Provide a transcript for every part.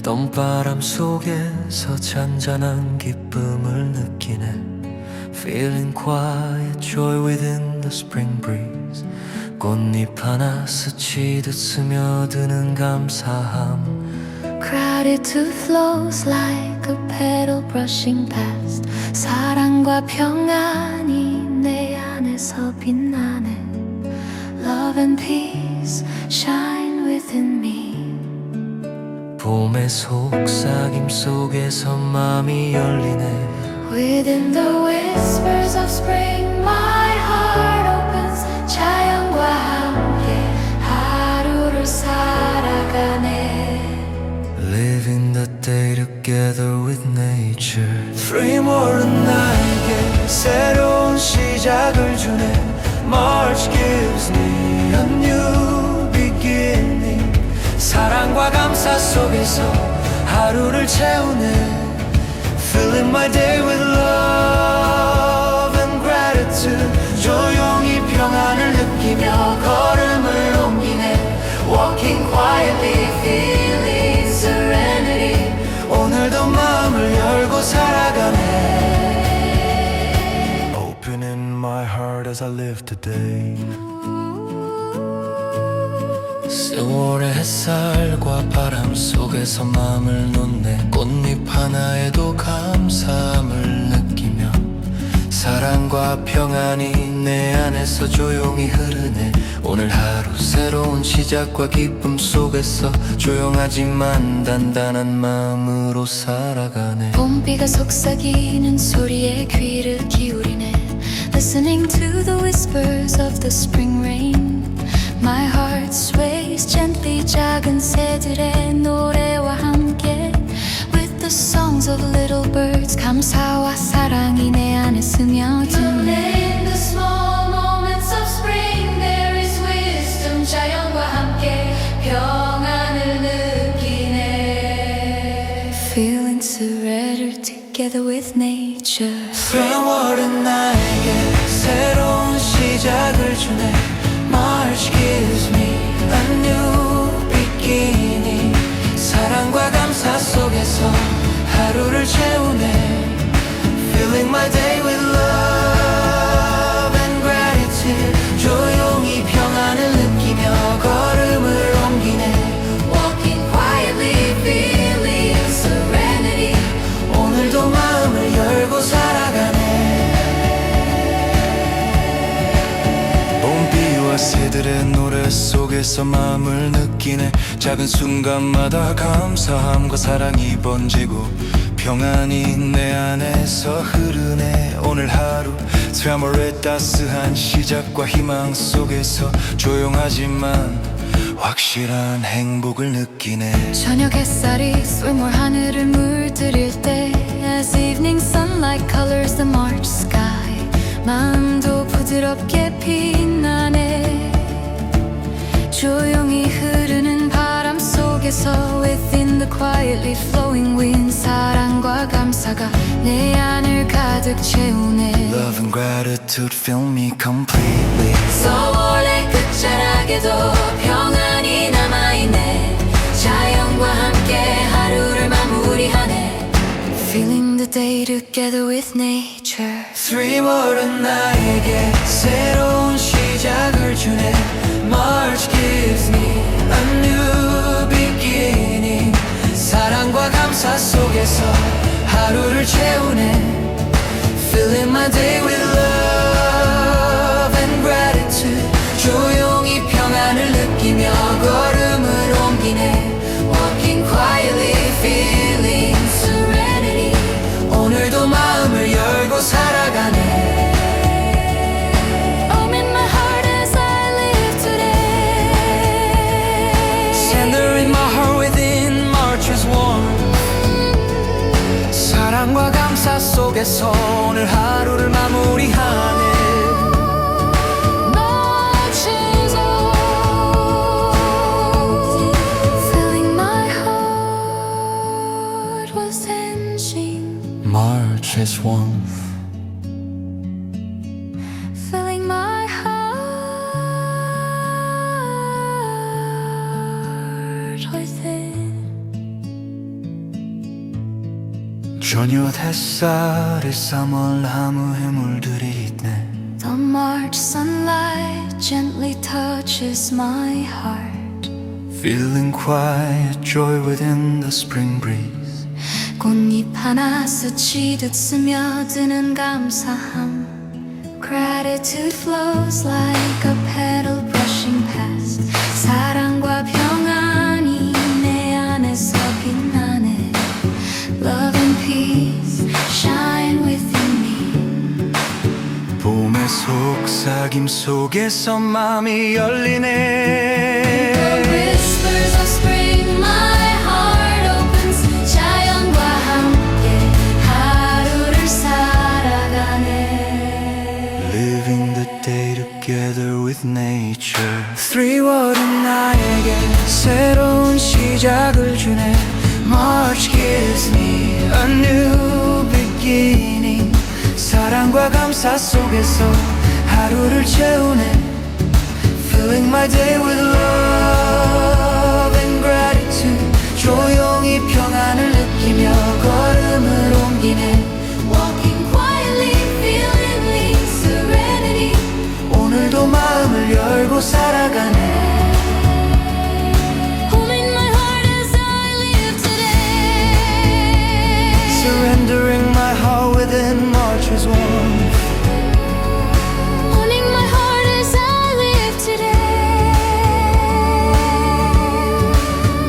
봄바람 속에서 잔잔한 기쁨을 느끼네. Feeling quiet joy within the spring breeze. 꽃잎 하나 스치듯 스며드는 감사함. Gratitude flows like a petal brushing past. 사랑과 평안이 내 안에서 빛나네. Love and peace shine within me. 봄의 속삭임 속에서 마음이 열리네. Within the whispers of spring my heart opens. 자연과 함께 하루를 살아가네. Living the day together with nature. Free 모른 나에게 새로운 시작을 주네. March gives me a new beginning. 사랑과 감사 속에서 하루를 채우네. Filling my day with love and gratitude. 조용히 평안을 느끼며 걸음을 옮기네. Walking quietly, feeling serenity. 오늘도 마음을 열고 살아가네. Opening my heart as I live today. 세월의 햇살과 바람 속에서 마음을 놓네. 꽃잎 하나에도 감사함을 느끼며 사랑과 평안이 내 안에서 조용히 흐르네. 오늘 하루 새로운 시작과 기쁨 속에서 조용하지만 단단한 마음으로 살아가네. 봄비가 속삭이는 소리에 귀를 기울이네. Listening to the whispers of the spring rain. My heart sways gently. 작은 새들의 노래와 함께 With the songs of little birds. 감사와 사랑이 내 안에 스며드네. In the small moments of spring there is wisdom. 자연과 함께 평안을 느끼네. Feeling surrender together with nature. 세월은 나에게 새로운 시작을 주네. March gives me a new beginning. 사랑과 감사 속에서 하루를 채우네. Filling my day with love and gratitude. 조용히 평안을 느끼며 걸음을 옮기네. Walking quietly, feeling serenity. 오늘도 마음을 열고 살아가네. 봄비와 새들의 노래 속에서 마음을 느끼네. 작은 순간마다 감사함과 사랑이 번지고 평안이 내 안에서 흐르네. 오늘 하루 트레몰의 따스한 시작과 희망 속에서 조용하지만 확실한 행복을 느끼네. 저녁 햇살이 쏠몰 하늘을 물들일 때 As evening sunlight colors the March sky. 마음도 부드럽게 빛나네. 조용히 흐르는 바람 속에서 Within the quietly flowing wind. 사랑과 감사가 내 안을 가득 채우네. Love and gratitude fill me completely. 서울의 끝자락에도 평안이 남아있네. 자연과 함께 하루를 마무리하네. Feeling the day together with nature. Three 모른 나에게 새로운 시작을 주네. March gives me a new beginning. 사랑과 감사 속에서 하루를 채우네. Filling my day with love and gratitude. 조용히 평안을 느끼며 걸음을 옮기네. Walking quietly, feeling serenity. 오늘도 마음을 열고 살아가네. I'm in my heart as I live today. Center in my heart within March is warm. 사랑과 감사 속에서 오늘 하루를 마무리하네. March is on. Filling my heart with engine. March is warmth. Filling my heart with 저녁 햇살에 사물나무 해물들이 있네. The March sunlight gently touches my heart. Feeling quiet joy within the spring breeze. 꽃잎 하나 스치듯 스며드는 감사함. Gratitude flows like a petal brushing past. 사랑과 평안이 내 안에서 빛나네. Love and peace shine within me. 봄의 속삭임 속에서 마음이 열리네. The whispers of spring my heart opens. 자연과 함께 하루를 살아가네. Living the day together with nature. 3월은 나에게 새로운 시작을 주네. March gives me a new beginning. 사랑과 감사 속에서 하루를 채우네. Filling my day with love and gratitude. 조용히 평안을 느끼며 걸음을 옮기네. Walking quietly, feeling serenity. 오늘도 마음을 열고 살아가네. Holding my heart as I live today. Surrendering my heart within March's warmth. Holding my heart as I live today.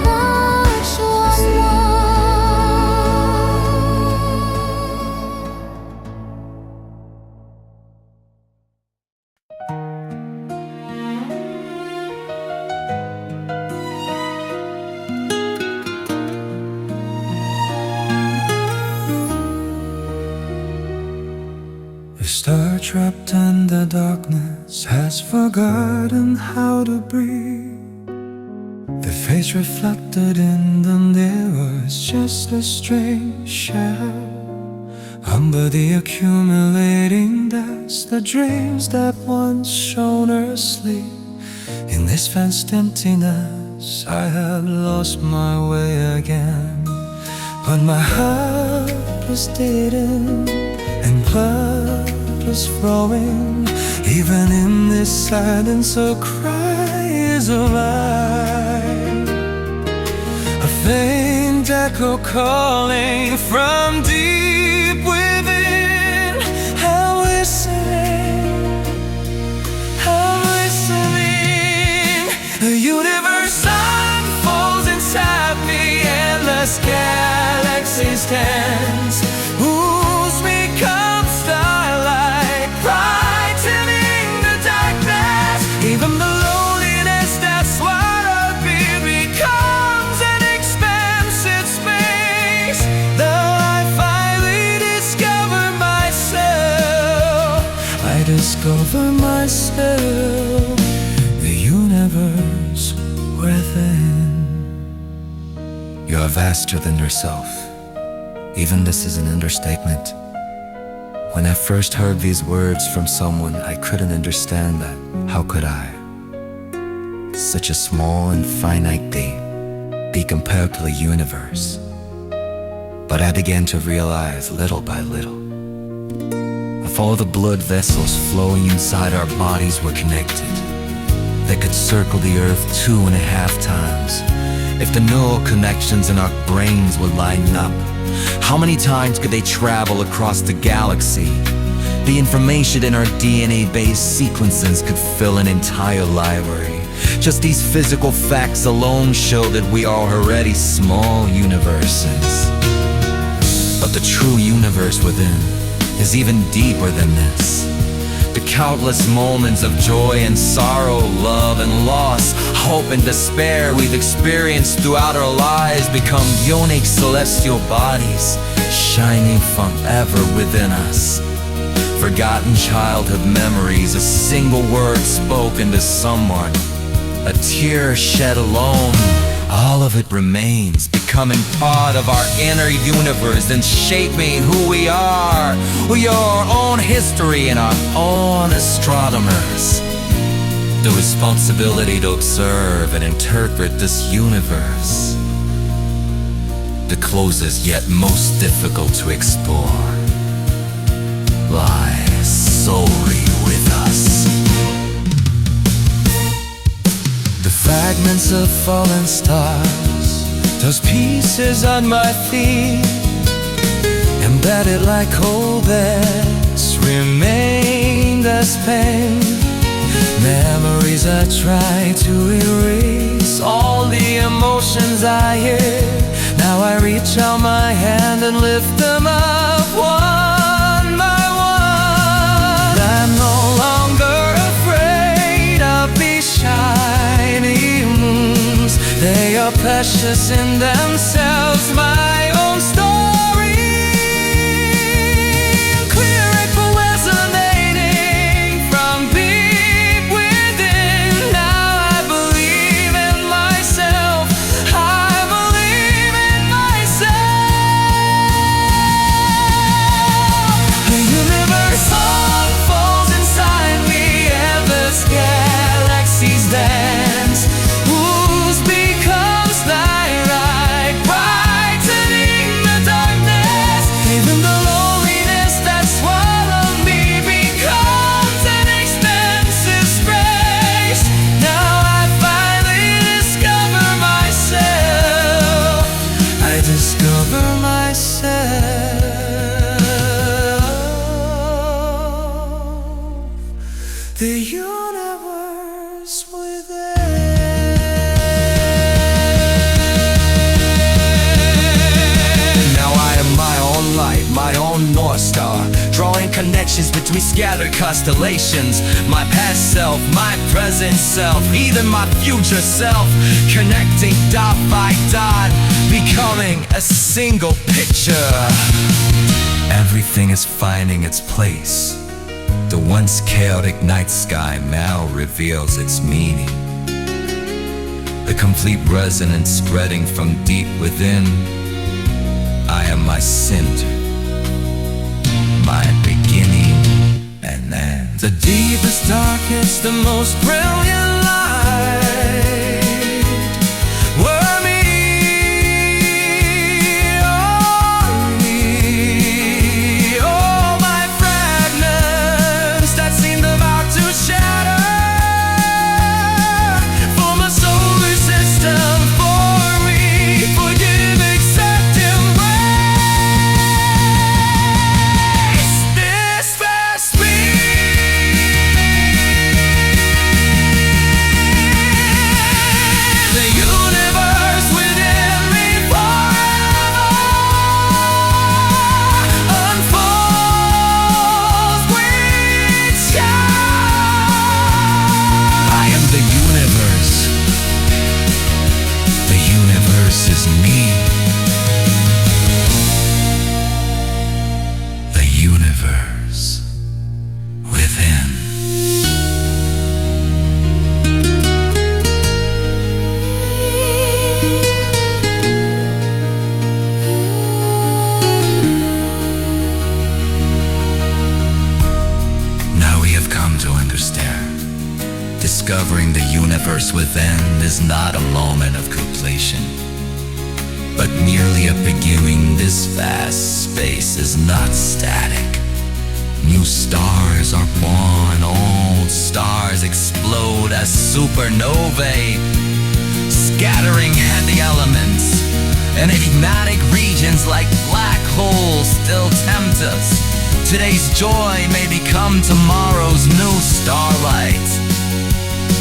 March on. A star trapped in the darkness has forgotten how to breathe. The face reflected in the mirror is just a strange shadow. Under the accumulating dust, the dreams that once shone her asleep. In this vast emptiness, I have lost my way again. But my heart was beating and blood was flowing. Even in this silence, a cry is alive. A faint echo calling from deep within. I'm listening, I'm listening. The universe unfolds inside me. Endless galaxies dance. Who's become starlight, brightening the darkness. Even the loneliness that swallowed me becomes an expansive space. Though I finally discover myself, I discover myself, the universe within. You are vaster than yourself. Even this is an understatement. When I first heard these words from someone, I couldn't understand that. How could I? Such a small and finite thing be compared to the universe. But I began to realize little by little, if all the blood vessels flowing inside our bodies were connected, they could circle the earth 2.5 times. If the neural connections in our brains would line up, how many times could they travel across the galaxy? The information in our DNA-based sequences could fill an entire library. Just these physical facts alone show that we are already small universes. But the true universe within is even deeper than this. The countless moments of joy and sorrow, love and loss, hope and despair we've experienced throughout our lives become unique celestial bodies, shining from ever within us. Forgotten childhood memories, a single word spoken to someone, a tear shed alone, all of it remains, becoming part of our inner universe and shaping who we are. We are our own history and our own astronomers. The responsibility to observe and interpret this universe. the closest yet most difficult to explore, lies solely with us. The fragments of fallen stars, those pieces on my feet, embedded like cold beds, remained as pain. Memories I try to erase, all the emotions I hear. Now I reach out my hand and lift them up one by one. I'm no longer afraid of these shiny moons. They are precious in themselves, my own story. Clear echo resonating from deep within. Now I believe in myself. I believe in myself. The universe unfolds inside me, endless galaxies dance. Whose becomes light, brightening the darkness. Even the loneliness that swallowed me becomes an expansive space. Now I finally discover myself. I discover myself. The universe within. Now I am my own light, my own North Star, drawing connections between scattered constellations. My past self, my present self, even my future self, connecting dot by dot, becoming a single picture. Everything is finding its place. The once chaotic night sky now reveals its meaning. The complete resonance spreading from deep within. I am my center, my beginning and end. The deepest, darkest, the most brilliant light were me, only. All my fragments that seemed about to shatter form a solar system for me. Forgive, accept, embrace this vast the universe within me forever unfolds with shine. I am the universe. The universe is me. The universe within. Now we have come to understand. Discovering the universe within is not a moment of completion, but merely a beginning. This vast space is not static. New stars are born, old stars explode as supernovae, scattering heavy elements. Enigmatic regions like black holes still tempt us. Today's joy may become tomorrow's new starlight,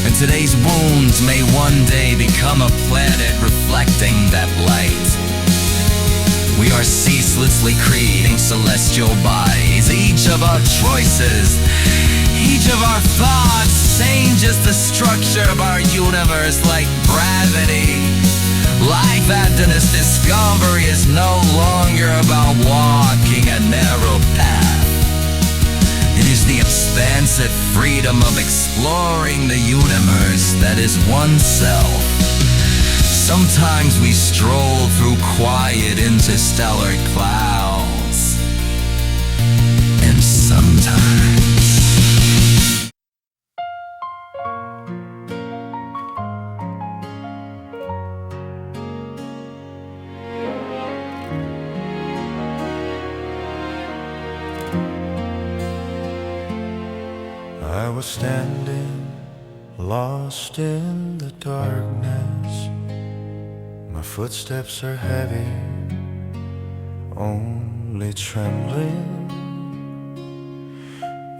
and today's wounds may one day become a planet reflecting that light. We are ceaselessly creating celestial bodies. Each of our choices, each of our thoughts changes the structure of our universe like gravity. Life after this discovery is no longer about walking a narrow path. It is the expansive freedom of exploring the universe that is oneself. Sometimes we stroll through quiet interstellar clouds, and sometimes I was standing, lost in the darkness. My footsteps are heavy, only trembling.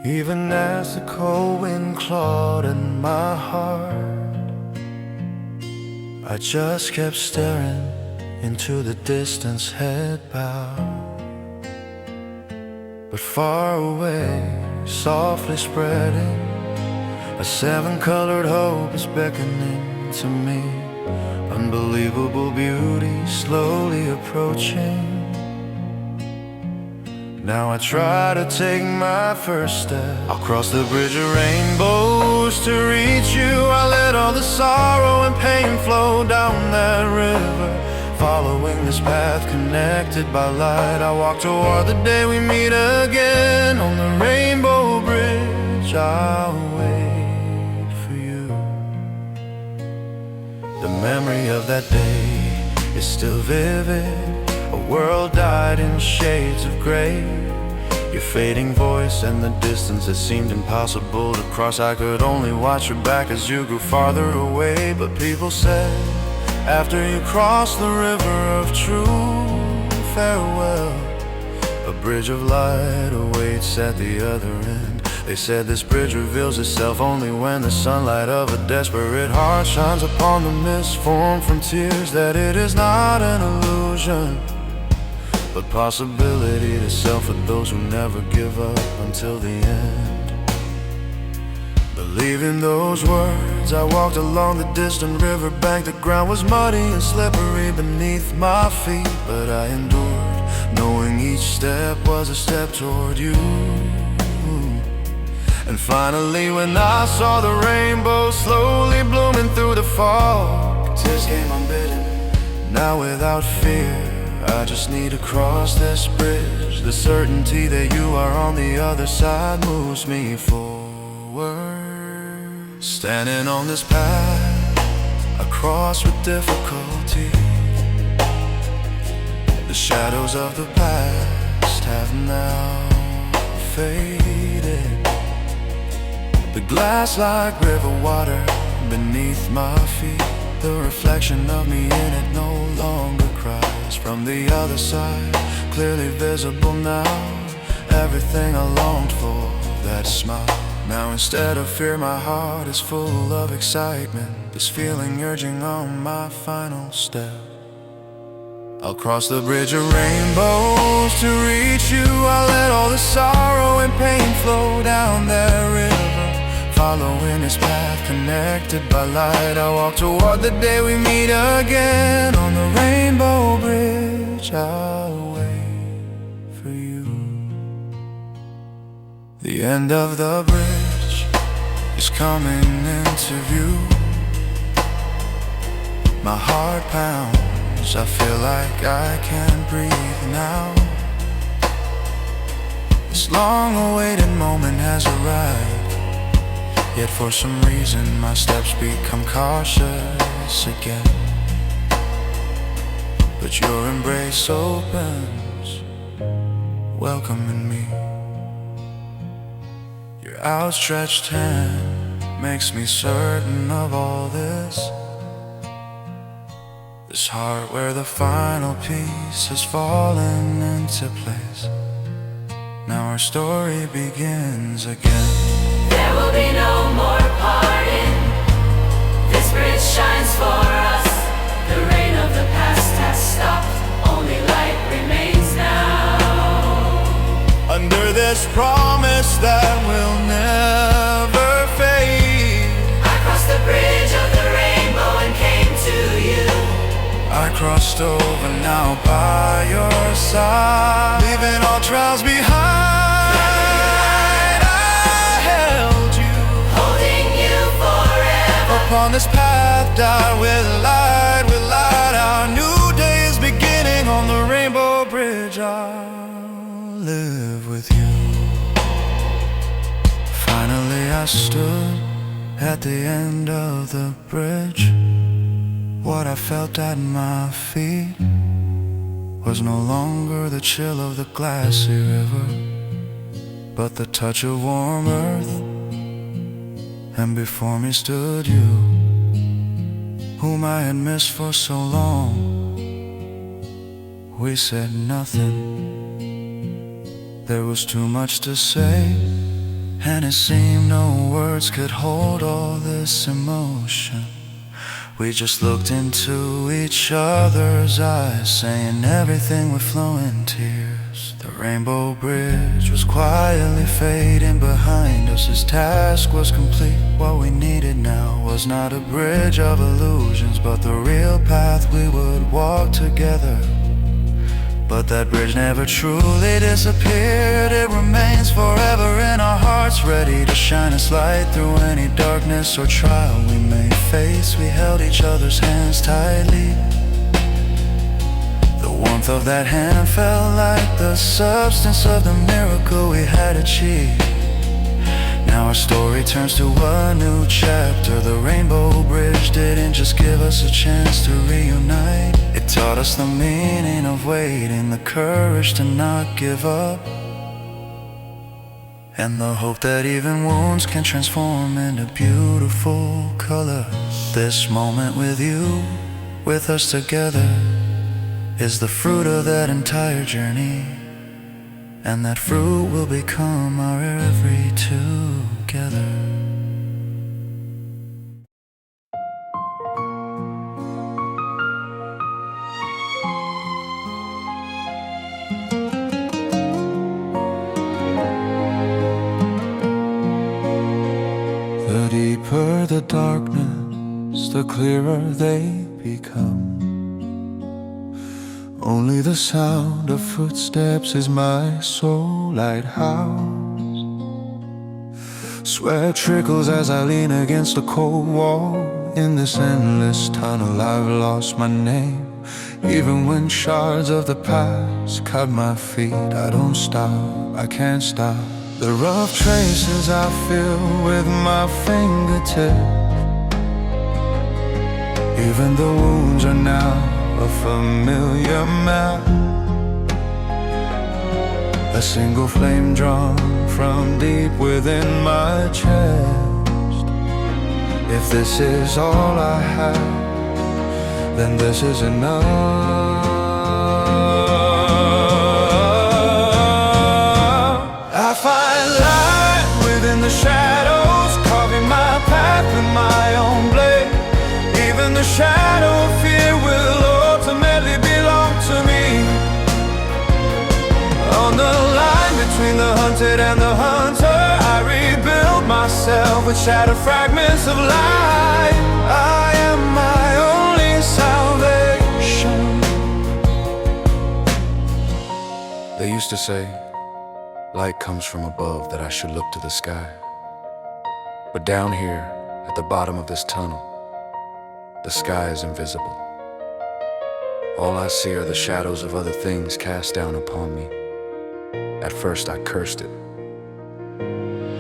Even as the cold wind clawed at my heart, I just kept staring into the distance, head bowed. But far away, softly spreading, a seven-colored hope is beckoning to me. Unbelievable beauty slowly approaching. Now I try to take my first step. I'll cross the bridge of rainbows to reach you. I let all the sorrow and pain flow down that river, following this path connected by light. I walk toward the day we meet again on the rainbow bridge. I'll wait for you. The memory of that day is still vivid. A world dyed in shades of gray. Your fading voice and the distance that seemed impossible to cross. I could only watch your back as you grew farther away. But people said, after you cross the river of true farewell, a bridge of light awaits at the other end. They said this bridge reveals itself only when the sunlight of a desperate heart shines upon the mist formed from tears. That it is not an illusion, but possibility to self for those who never give up until the end. Believing those words, I walked along the distant riverbank. The ground was muddy and slippery beneath my feet, but I endured, knowing each step was a step toward you. And finally, when I saw the rainbow slowly blooming through the fog, tears came unbidden. Now without fear, I just need to cross this bridge. The certainty that you are on the other side moves me forward. Standing on this path, I cross with difficulty. The shadows of the past have now faded. The glass-like river water beneath my feet, the reflection of me in it no longer cries. From the other side, clearly visible now, everything I longed for, that smile. Now instead of fear, my heart is full of excitement, this feeling urging on my final step. I'll cross the bridge of rainbows to reach you. I'll let all the sorrow and pain flow down that river, following this path connected by light. I walk toward the day we meet again on the rainbow bridge. I'll wait for you. The end of the bridge is coming into view. My heart pounds, I feel like I can't breathe now. This long-awaited moment has arrived, yet for some reason my steps become cautious again. But your embrace opens, welcoming me. Your outstretched hand makes me certain of all this. This heart where the final piece has fallen into place. Now our story begins again. There will be no more parting. This bridge shines for us. The rain of the past has stopped. Only light remains now. Under this promise that will never fade, I crossed the bridge of the rainbow and came to you. I crossed over now by your side, leaving all trials behind. Upon this path, dyed with light, our new day is beginning on the rainbow bridge. I'll live with you. Finally I stood at the end of the bridge. What I felt at my feet was no longer the chill of the glassy river, but the touch of warm earth And before me stood you, whom I had missed for so long. We said nothing, there was too much to say, and it seemed no words could hold all this emotion. We just looked into each other's eyes, saying everything with flowing tears. The rainbow bridge was quietly fading behind us. His task was complete. What we needed now was not a bridge of illusions, but the real path we would walk together. But that bridge never truly disappeared. It remains forever in our hearts, ready to shine its light through any darkness or trial we may face. We held each other's hands tightly. The warmth of that hand felt like the substance of the miracle we had achieved. Now our story turns to a new chapter. The rainbow bridge didn't just give us a chance to reunite. It taught us the meaning of waiting, the courage to not give up, and the hope that even wounds can transform into beautiful colors. This moment with you, with us together, is the fruit of that entire journey, and that fruit will become our every together. The deeper the darkness, the clearer they become. Only the sound of footsteps is my soul lighthouse. Sweat trickles as I lean against a cold wall. In this endless tunnel I've lost my name. Even when shards of the past cut my feet, I don't stop, I can't stop. The rough traces I feel with my fingertips. Even the wounds are now a familiar map. A single flame drawn from deep within my chest. If this is all I have, then this is enough. I find light within the shadows, carving my path with my own blade. Even the shadow of fear will ultimately belong to me. On the line between the hunted and the hunter, I rebuild myself with shattered fragments of light. I am my only salvation. They used to say, light comes from above, that I should look to the sky. But down here, at the bottom of this tunnel, the sky is invisible. All I see are the shadows of other things cast down upon me. At first I cursed it.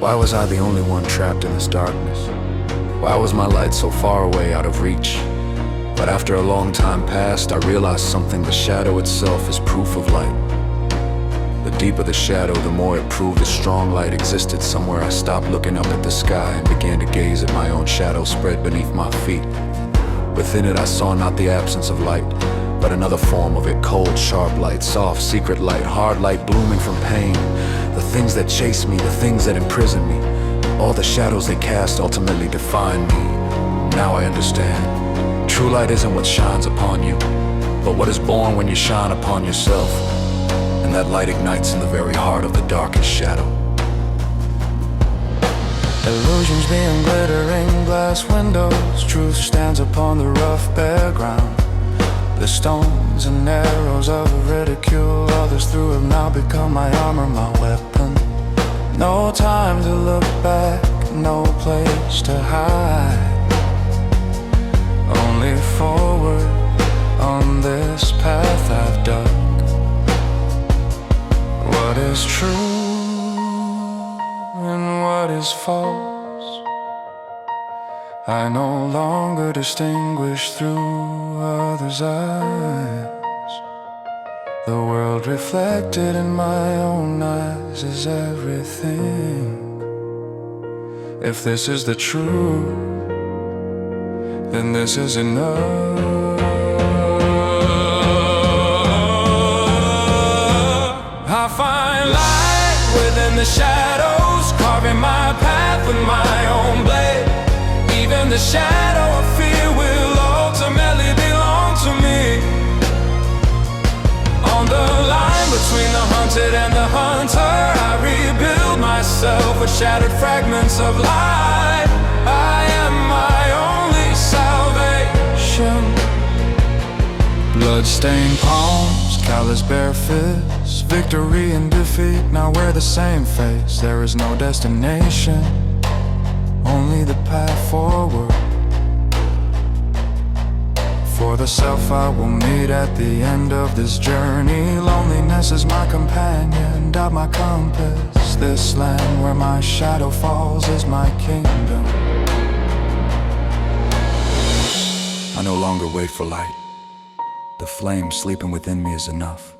Why was I the only one trapped in this darkness? Why was my light so far away, out of reach? But after a long time passed, I realized something. The shadow itself is proof of light. The deeper the shadow, the more it proved a strong light existed somewhere. I stopped looking up at the sky and began to gaze at my own shadow spread beneath my feet. Within it I saw not the absence of light, but another form of it. Cold, sharp light, soft, secret light, hard light blooming from pain. The things that chase me, the things that imprison me, all the shadows they cast ultimately define me. Now I understand. True light isn't what shines upon you, but what is born when you shine upon yourself. And that light ignites in the very heart of the darkest shadow. Illusions being glittering glass windows. Truth stands upon the rough bare ground. The stones and arrows of ridicule others threw have now become my armor, my weapon. No time to look back, no place to hide. Only forward on this path I've dug. What is true and what is false, I no longer distinguish through others' eyes. The world reflected in my own eyes is everything. If this is the truth, then this is enough. I find light within the shadows, carving my path with my own blade. Even the shadow of fear will ultimately belong to me. On the line between the hunted and the hunter, I rebuild myself with shattered fragments of light. I am my only salvation. Blood-stained palms, callous bare fists, victory and defeat now wear the same face. There is no destination, only the path forward. For the self I will meet at the end of this journey. Loneliness is my companion, doubt my compass. This land where my shadow falls is my kingdom. I no longer wait for light. The flame sleeping within me is enough.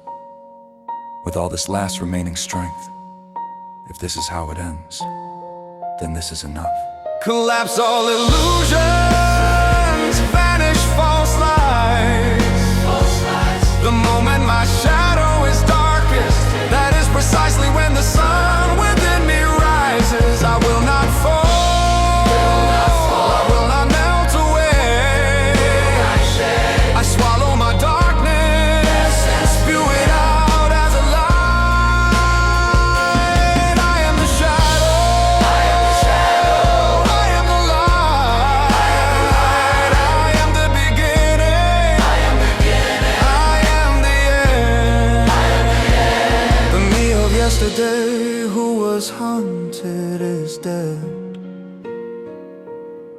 With all this last remaining strength, if this is how it ends, then this is enough. Collapse all illusions, vanish false lies. The moment my shadow is darkest, that is precisely when the sun within me rises. I will not fall, I will not melt away. I swallow my darkness and spew it out as a light. I am the shadow, I am the shadow, I am the light. I am the beginning, I am the beginning, I am the end. I am the end. The me of yesterday who was hunted is dead.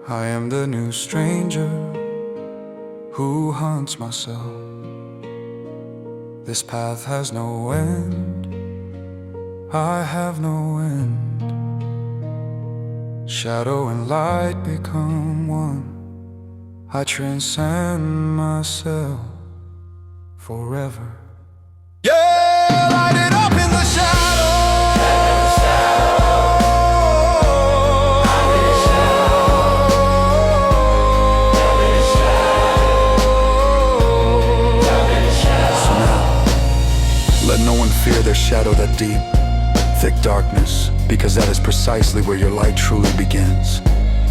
I am the new stranger who hunts myself. This path has no end, I have no end. Shadow and light become one. I transcend myself forever. Yeah, light it up in the shadow. Let no one fear their shadow that deep, thick darkness, because that is precisely where your light truly begins.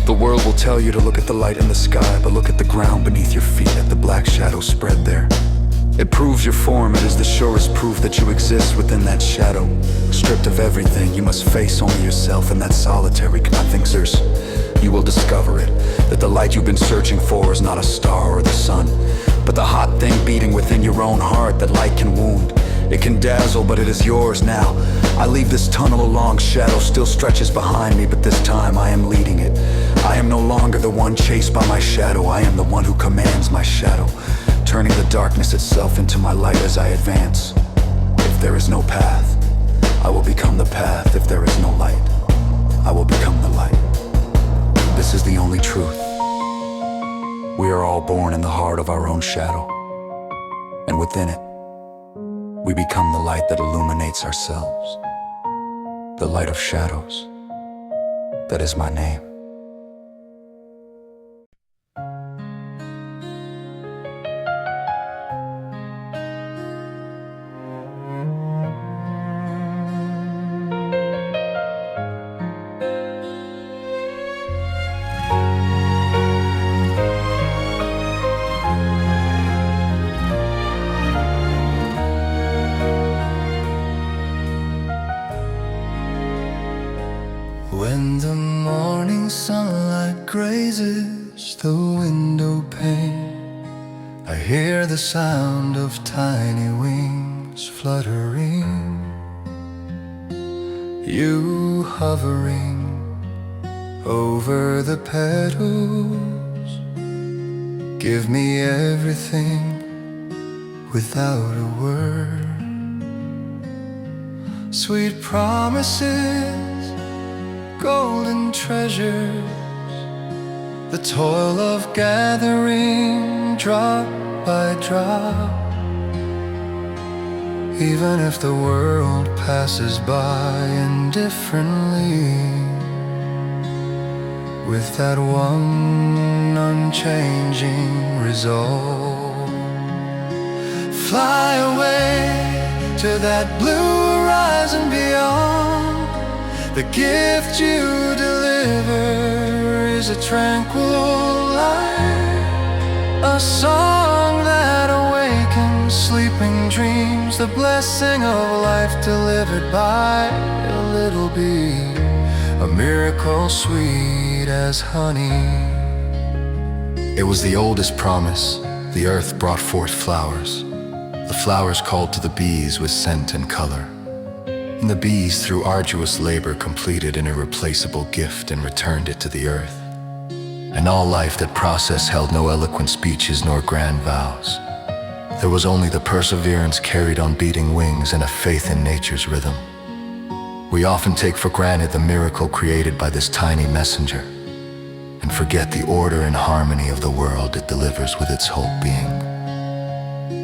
The world will tell you to look at the light in the sky, but look at the ground beneath your feet, at the black shadow spread there. It proves your form, it is the surest proof that you exist within that shadow. Stripped of everything, you must face only yourself in that solitary nothingers. You will discover it, that the light you've been searching for is not a star or the sun, but the hot thing beating within your own heart that light can wound. It can dazzle, but it is yours now. I leave this tunnel along, shadow still stretches behind me, but this time I am leading it. I am no longer the one chased by my shadow, I am the one who commands my shadow, turning the darkness itself into my light as I advance. If there is no path, I will become the path. If there is no light, I will become the light. This is the only truth. We are all born in the heart of our own shadow, and within it, we become the light that illuminates ourselves. The light of shadows, that is my name. When the morning sunlight grazes the window pane, I hear the sound of tiny wings fluttering. You hovering over the petals, give me everything without a word. Sweet promises, golden treasures, the toil of gathering drop by drop. Even if the world passes by indifferently, with that one unchanging resolve. Fly away to that blue horizon beyond. The gift you deliver is a tranquil light, a song that awakens sleeping dreams, the blessing of life delivered by a little bee, a miracle sweet as honey. It was the oldest promise. The earth brought forth flowers. The flowers called to the bees with scent and color. And the bees, through arduous labor, completed an irreplaceable gift and returned it to the earth. And all life, that process held no eloquent speeches nor grand vows. There was only the perseverance carried on beating wings and a faith in nature's rhythm. We often take for granted the miracle created by this tiny messenger and forget the order and harmony of the world it delivers with its whole being.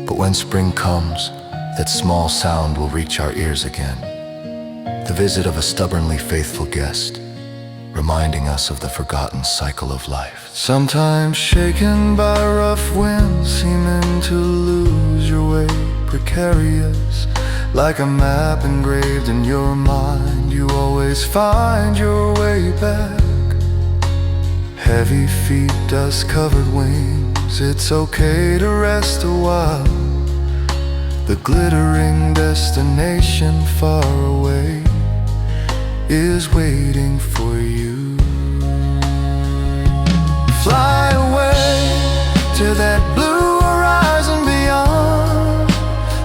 But when spring comes, that small sound will reach our ears again, the visit of a stubbornly faithful guest, reminding us of the forgotten cycle of life. Sometimes shaken by rough winds, seeming to lose your way, precarious, like a map engraved in your mind, you always find your way back. Heavy feet, dust-covered wings, it's okay to rest a while. The glittering destination far away is waiting for you. Fly away to that blue horizon beyond.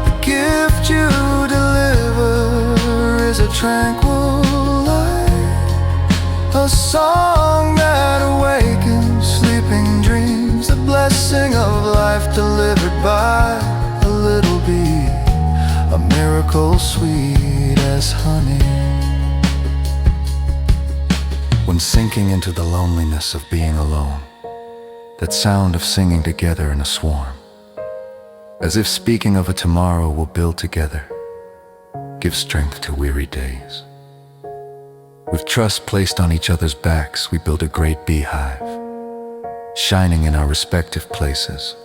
The gift you deliver is a tranquil light, a song that awakens sleeping dreams, the blessing of life delivered by a little bee, a miracle sweet as honey. When sinking into the loneliness of being alone, that sound of singing together in a swarm, as if speaking of a tomorrow we'll build together, give strength to weary days. With trust placed on each other's backs, we build a great beehive, shining in our respective places,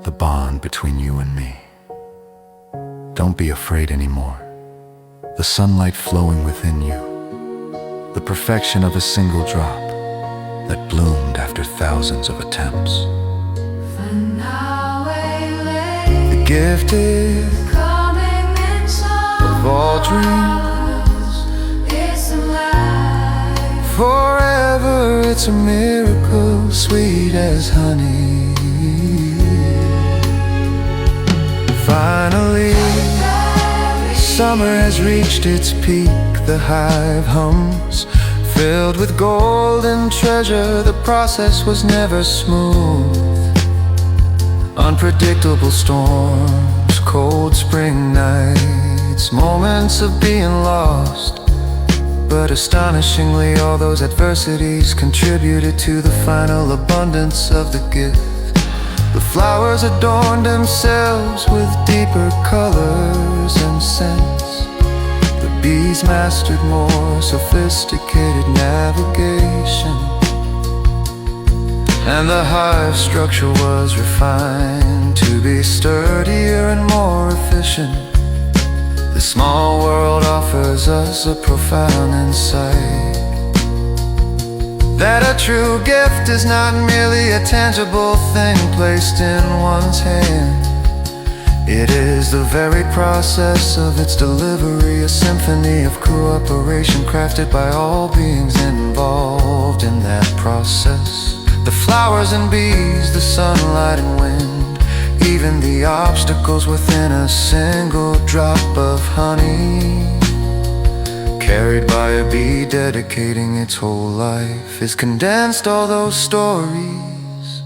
the bond between you and me. Don't be afraid anymore. The sunlight flowing within you, the perfection of a single drop that bloomed after thousands of attempts. The gift is of all dreams. Forever it's a miracle sweet as honey. Finally, summer has reached its peak. The hive hums, filled with golden treasure. The process was never smooth. Unpredictable storms, cold spring nights, moments of being lost. But astonishingly, all those adversities contributed to the final abundance of the gift. The flowers adorned themselves with deeper colors and scents. Bees mastered more sophisticated navigation, and the hive structure was refined to be sturdier and more efficient. This small world offers us a profound insight that a true gift is not merely a tangible thing placed in one's hand. It is the very process of its delivery, a symphony of cooperation crafted by all beings involved in that process. The flowers and bees, the sunlight and wind, even the obstacles within a single drop of honey, carried by a bee dedicating its whole life, is condensed all those stories,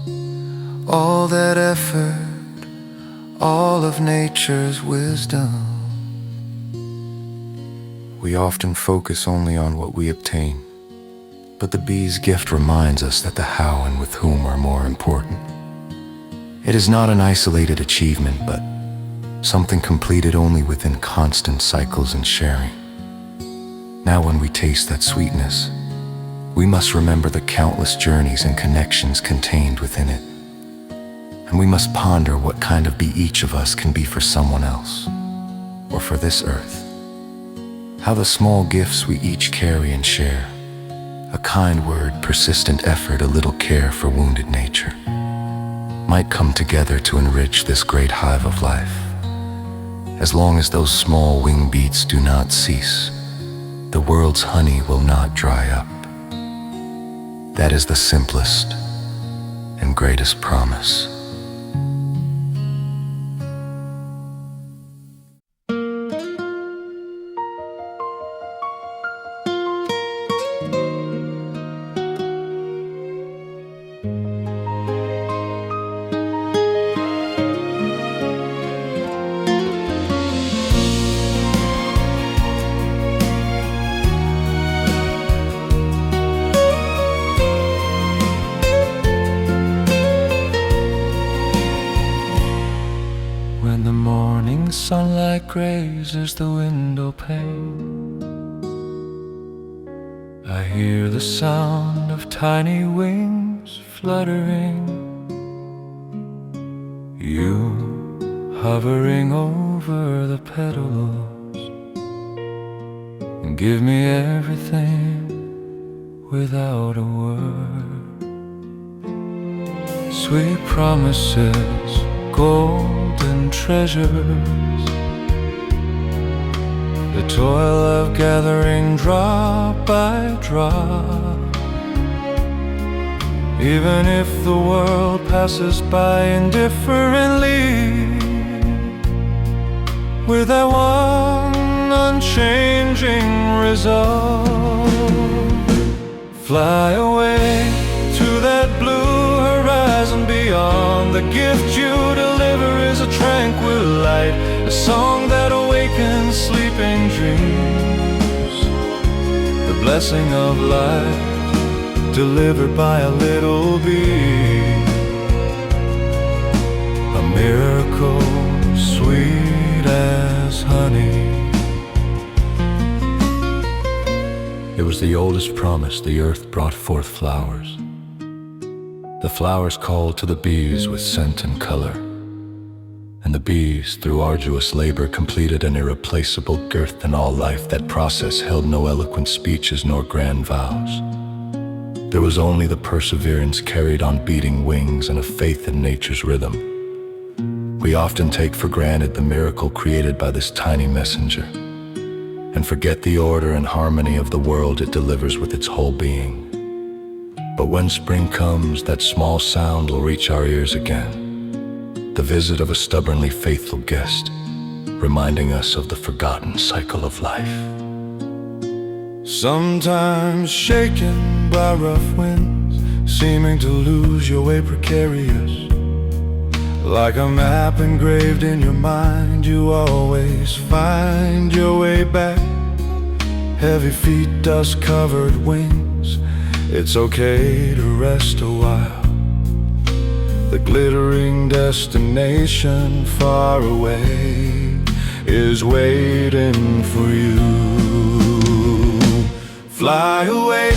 all that effort, all of nature's wisdom. We often focus only on what we obtain, but the bee's gift reminds us that the how and with whom are more important. It is not an isolated achievement, but something completed only within constant cycles and sharing. Now when we taste that sweetness, we must remember the countless journeys and connections contained within it. And we must ponder what kind of bee each of us can be for someone else, or for this earth. How the small gifts we each carry and share, a kind word, persistent effort, a little care for wounded nature, might come together to enrich this great hive of life. As long as those small wing beats do not cease, the world's honey will not dry up. That is the simplest and greatest promise. When the morning sunlight grazes the window pane, I hear the sound of tiny wings fluttering. You hovering over the petals and give me everything without a word. Sweet promises, golden treasures, the toil of gathering drop by drop. Even if the world passes by indifferently, with that one unchanging resolve, fly away to that blue horizon beyond. The gift you deliver is a tranquil light, a song that awakens sleeping dreams, the blessing of life delivered by a little bee, a miracle sweet as honey. It was the oldest promise the earth brought forth flowers. The flowers called to the bees with scent and color, and the bees, through arduous labor, completed an irreplaceable girth in all life. That process held no eloquent speeches nor grand vows. There was only the perseverance carried on beating wings and a faith in nature's rhythm. We often take for granted the miracle created by this tiny messenger, and forget the order and harmony of the world it delivers with its whole being. But when spring comes, that small sound will reach our ears again, the visit of a stubbornly faithful guest, reminding us of the forgotten cycle of life. Sometimes shaken by rough winds, seeming to lose your way, precarious, like a map engraved in your mind, you always find your way back. Heavy feet, dust-covered wings, it's okay to rest a while. The glittering destination far away is waiting for you. Fly away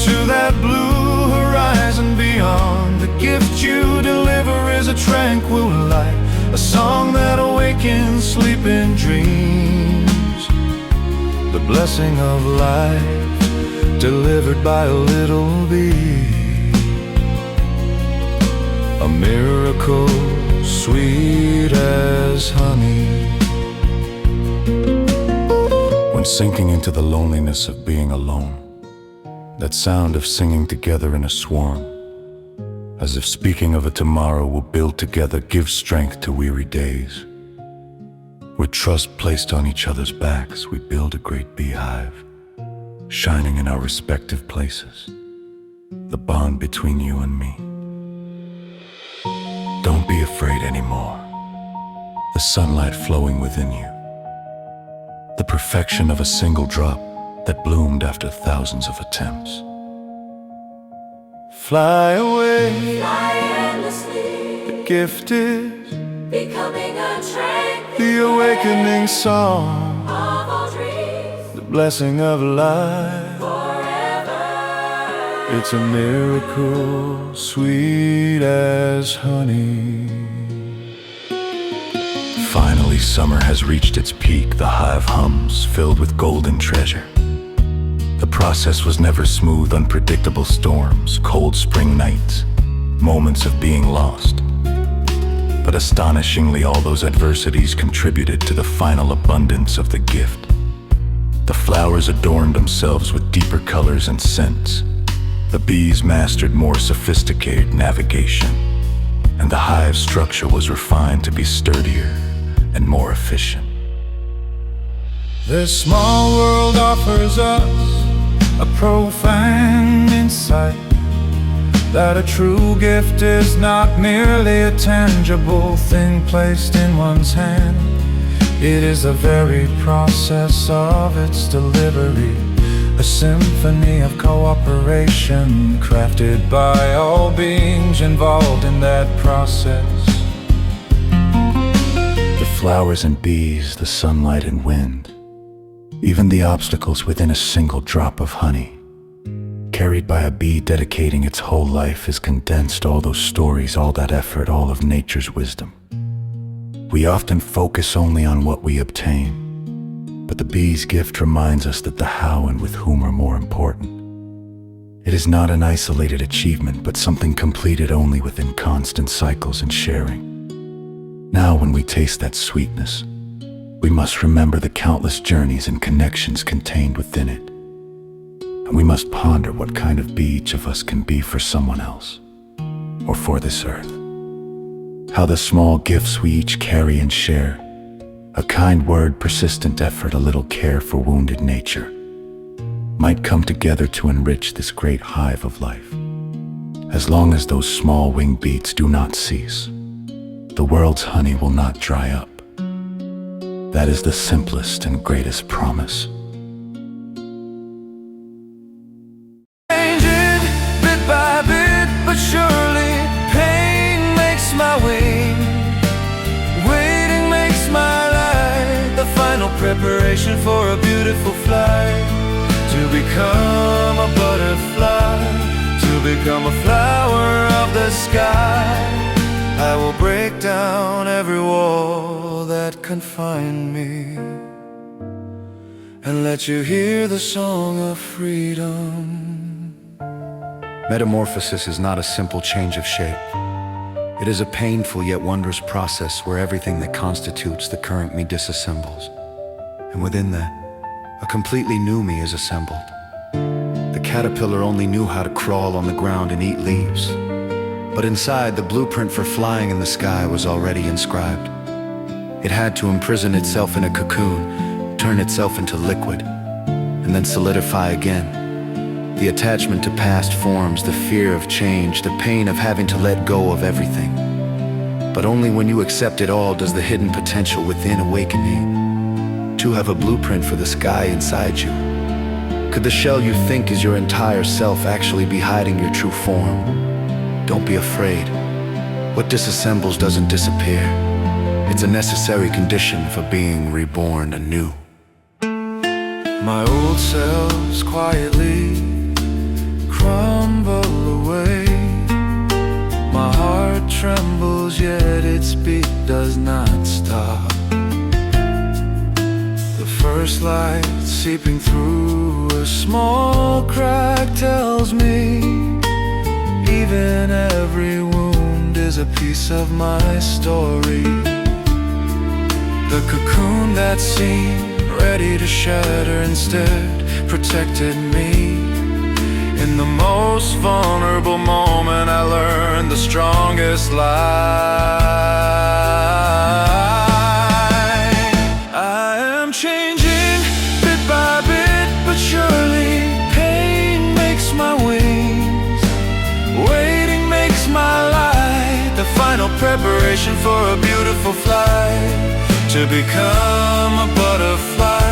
to that blue horizon beyond. The gift you deliver is a tranquil light, a song that awakens sleeping dreams, the blessing of life delivered by a little bee, a miracle sweet as honey. When sinking into the loneliness of being alone, that sound of singing together in a swarm, as if speaking of a tomorrow we'll build together, gives strength to weary days. With trust placed on each other's backs, we build a great beehive, shining in our respective places, the bond between you and me. Don't be afraid anymore. The sunlight flowing within you, the perfection of a single drop that bloomed after thousands of attempts. Fly away, Fly endlessly, the gift is becoming a tranquil the awakening song, of all dreams, the blessing of life forever It's a miracle, sweet as honey. Finally, summer has reached its peak. The hive hums, filled with golden treasure. The process was never smooth. Unpredictable storms, cold spring nights, moments of being lost. But astonishingly, all those adversities contributed to the final abundance of the gift. The flowers adorned themselves with deeper colors and scents. The bees mastered more sophisticated navigation, and the hive structure was refined to be sturdier and more efficient. This small world offers us a profound insight that a true gift is not merely a tangible thing placed in one's hand. It is the very process of its delivery, a symphony of cooperation crafted by all beings involved in that process. The flowers and bees, the sunlight and wind, even the obstacles within a single drop of honey, carried by a bee dedicating its whole life, has condensed all those stories, all that effort, all of nature's wisdom. We often focus only on what we obtain, but the bee's gift reminds us that the how and with whom are more important. It is not an isolated achievement, but something completed only within constant cycles and sharing. Now, when we taste that sweetness, we must remember the countless journeys and connections contained within it. And we must ponder what kind of bee each of us can be for someone else, or for this earth. How the small gifts we each carry and share, a kind word, persistent effort, a little care for wounded nature, might come together to enrich this great hive of life. As long as those small wing beats do not cease, the world's honey will not dry up. That is the simplest and greatest promise. Changing bit by bit, but surely pain makes my way. Waiting makes my life the final preparation for a beautiful flight. To become a butterfly, to become a flower of the sky. I will break down every wall that confine me and let you hear the song of freedom. Metamorphosis is not a simple change of shape. It is a painful yet wondrous process where everything that constitutes the current me disassembles. And within that, a completely new me is assembled. The caterpillar only knew how to crawl on the ground and eat leaves. But inside, the blueprint for flying in the sky was already inscribed. It had to imprison itself in a cocoon, turn itself into liquid, and then solidify again. The attachment to past forms, the fear of change, the pain of having to let go of everything. But only when you accept it all does the hidden potential within awaken you. To have a blueprint for the sky inside you. Could the shell you think is your entire self actually be hiding your true form? Don't be afraid. What disassembles doesn't disappear. It's a necessary condition for being reborn anew. My old selves quietly crumble away. My heart trembles, yet its beat does not stop. The first light seeping through a small crack tells me even every wound is a piece of my story. The cocoon that seemed ready to shatter instead protected me. In the most vulnerable moment I learned the strongest lie. I am changing bit by bit, but surely pain makes my wings. Waiting makes my light the final preparation for a beautiful flight. To become a butterfly,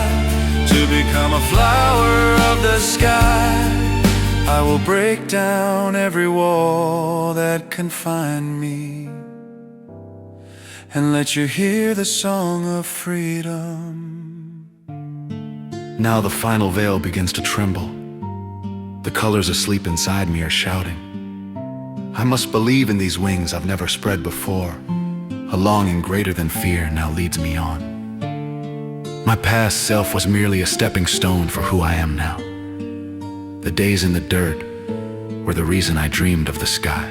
to become a flower of the sky. I will break down every wall that confine me and let you hear the song of freedom. Now the final veil begins to tremble. The colors asleep inside me are shouting. I must believe in these wings I've never spread before. A longing greater than fear now leads me on. My past self was merely a stepping stone for who I am now. The days in the dirt were the reason I dreamed of the sky.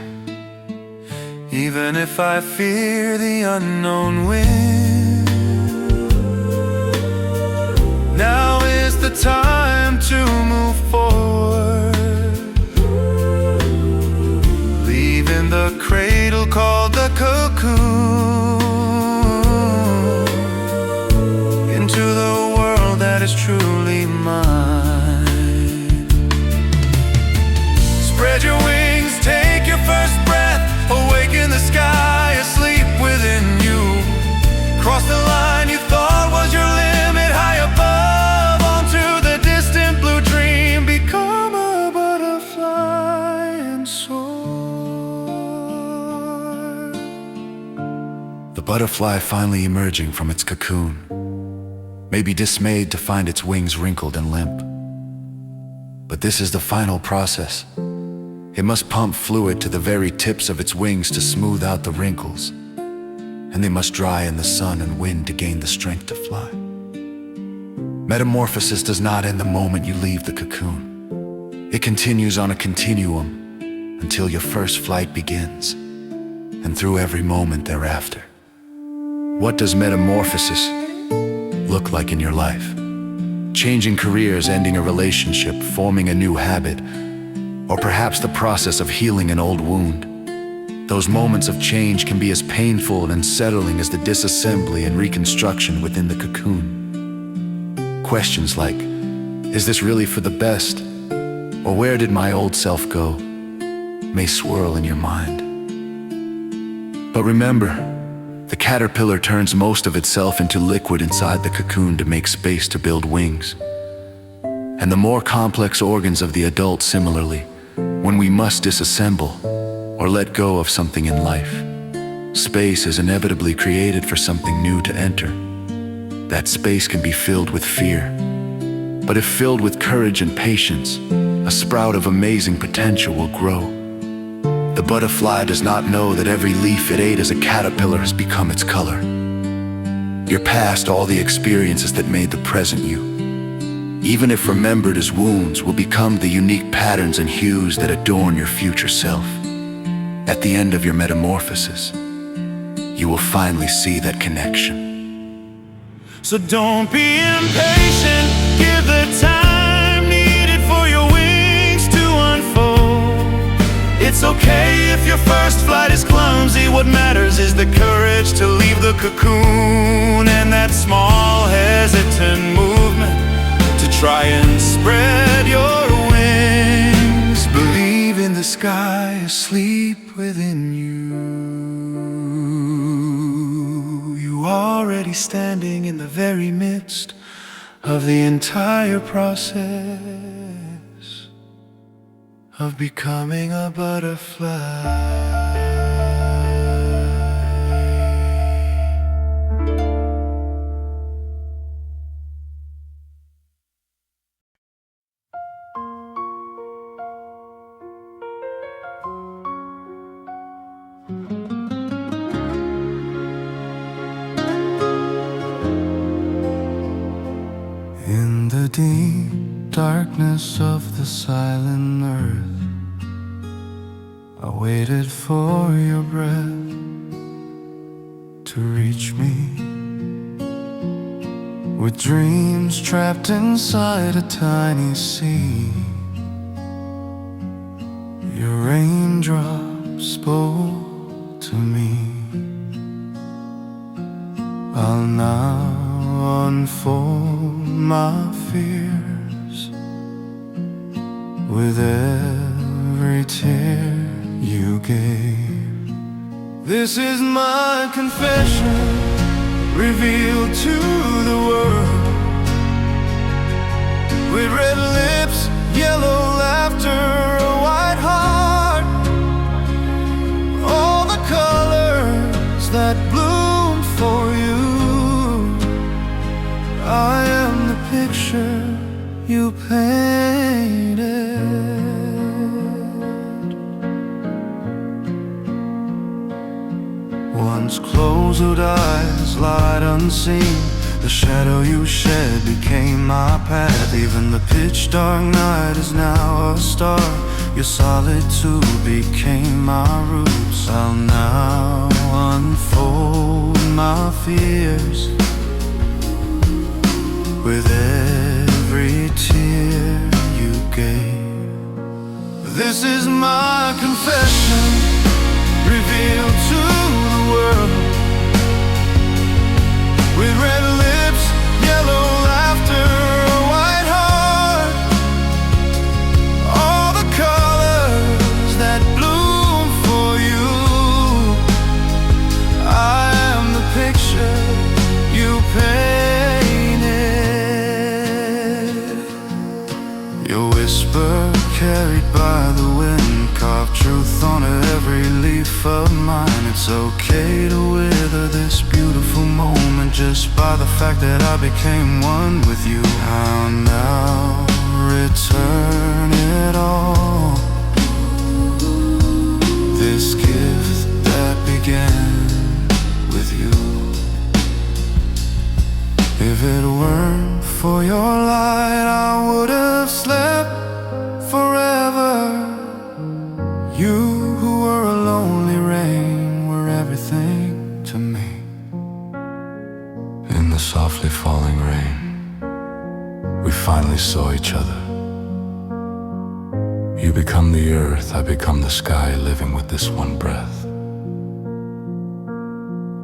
Even if I fear the unknown wind, now is the time to move forward, leaving the cradle called the cocoon into the world that is truly mine. Spread your wings, take your first breath, awaken the sky asleep within you. Cross the line you thought was your limit, high above, onto the distant blue dream. Become a butterfly and soar. The butterfly finally emerging from its cocoon, maybe dismayed to find its wings wrinkled and limp. But this is the final process. It must pump fluid to the very tips of its wings to smooth out the wrinkles, and they must dry in the sun and wind to gain the strength to fly. Metamorphosis does not end the moment you leave the cocoon. It continues on a continuum until your first flight begins, and through every moment thereafter. What does metamorphosis look like in your life? Changing careers, ending a relationship, forming a new habit, or perhaps the process of healing an old wound. Those moments of change can be as painful and unsettling as the disassembly and reconstruction within the cocoon. Questions like, is this really for the best? Or where did my old self go? May swirl in your mind. But remember, the caterpillar turns most of itself into liquid inside the cocoon to make space to build wings. And the more complex organs of the adult similarly, when we must disassemble or let go of something in life, space is inevitably created for something new to enter. That space can be filled with fear, but if filled with courage and patience, a sprout of amazing potential will grow. The butterfly does not know that every leaf it ate as a caterpillar has become its color. You're past all the experiences that made the present you, even if remembered as wounds, will become the unique patterns and hues that adorn your future self. At the end of your metamorphosis, you will finally see that connection. So don't be impatient, give the time needed for your wings to unfold. It's okay if your first flight is clumsy, what matters is the courage to leave the cocoon, and that small hesitant movement to try and spread your wings. Believe in the sky asleep within you. You already standing in the very midst of the entire process of becoming a butterfly. In the deep darkness of the silent earth, I waited for your breath to reach me. With dreams trapped inside a tiny sea, your raindrops spoke to me. I'll now unfold my fears with every tear you gave. This is my confession, revealed to the world. With red lips, yellow laughter, a white heart, all the colors that bloomed for you. I am the picture you painted. closed eyes, light unseen. The shadow you shed became my path. Even the pitch dark night is now a star. Your solitude became my roots. I'll now unfold my fears with every tear you gave. This is my confession, revealed to the world. With red lips, yellow laughter, a white heart, all the colors that bloom for you. I am the picture you painted. Your whisper carried by the wind, carved truth on every leaf of mine. It's okay to wither this beautiful moment just by the fact that I became one with you. I'll now return it all, this gift that began with you. If it weren't for your light, I would have slept forever. You who were a lonely rain were everything to me. In the softly falling rain, we finally saw each other. You become the earth, I become the sky, living with this one breath.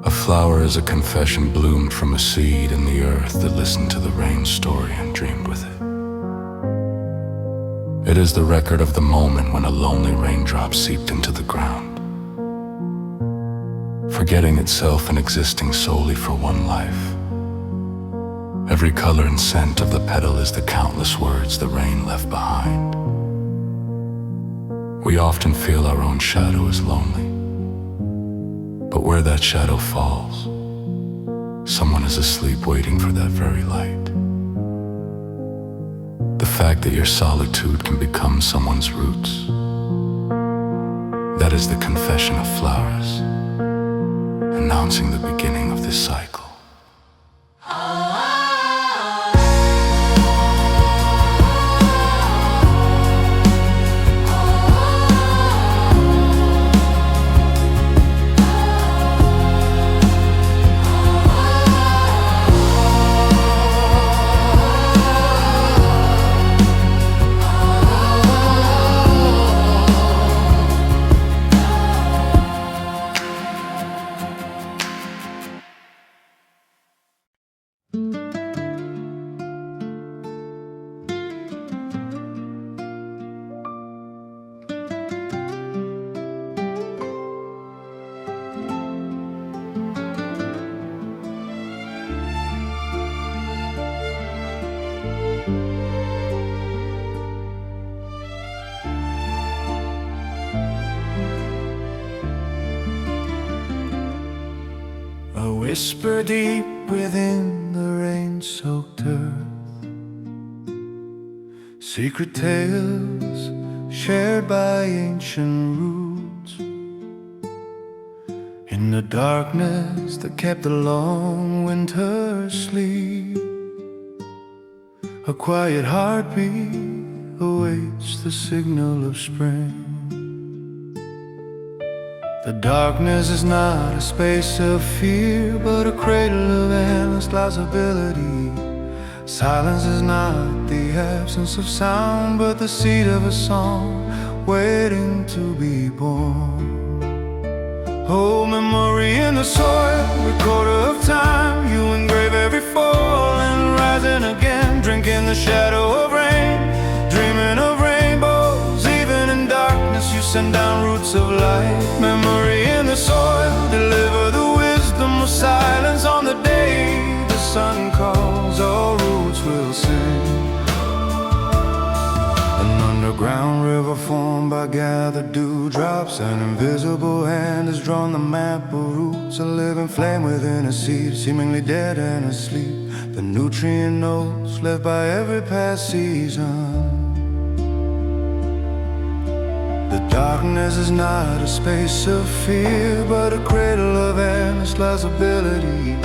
A flower is a confession bloomed from a seed in the earth that listened to the rain's story and dreamed with it. It is the record of the moment when a lonely raindrop seeped into the ground, forgetting itself and existing solely for one life. Every color and scent of the petal is the countless words the rain left behind. We often feel our own shadow is lonely, but where that shadow falls, someone is asleep waiting for that very light. The fact that your solitude can become someone's roots, that is the confession of flowers, announcing the beginning of this cycle. A whisper deep within the rain-soaked earth, secret tales shared by ancient roots. In the darkness that kept the long winter asleep, a quiet heartbeat awaits the signal of spring. The darkness is not a space of fear, but a cradle of endless plausibility. Silence is not the absence of sound, but the seed of a song waiting to be born. Hold memory in the soil, recorder of time. You engrave every fall and rising again, drinking the shadow of rain, dreaming of rainbows. Even in darkness you send down roots of light. Memory in the soil, deliver the wisdom of silence. On the day the sun calls, all roots will sing. An underground river formed by gathered dewdrops. An invisible hand has drawn the map of roots. A living flame within a seed, seemingly dead and asleep. The nutrient notes left by every past season. The Darkness is not a space of fear, but a cradle of endless plausibility.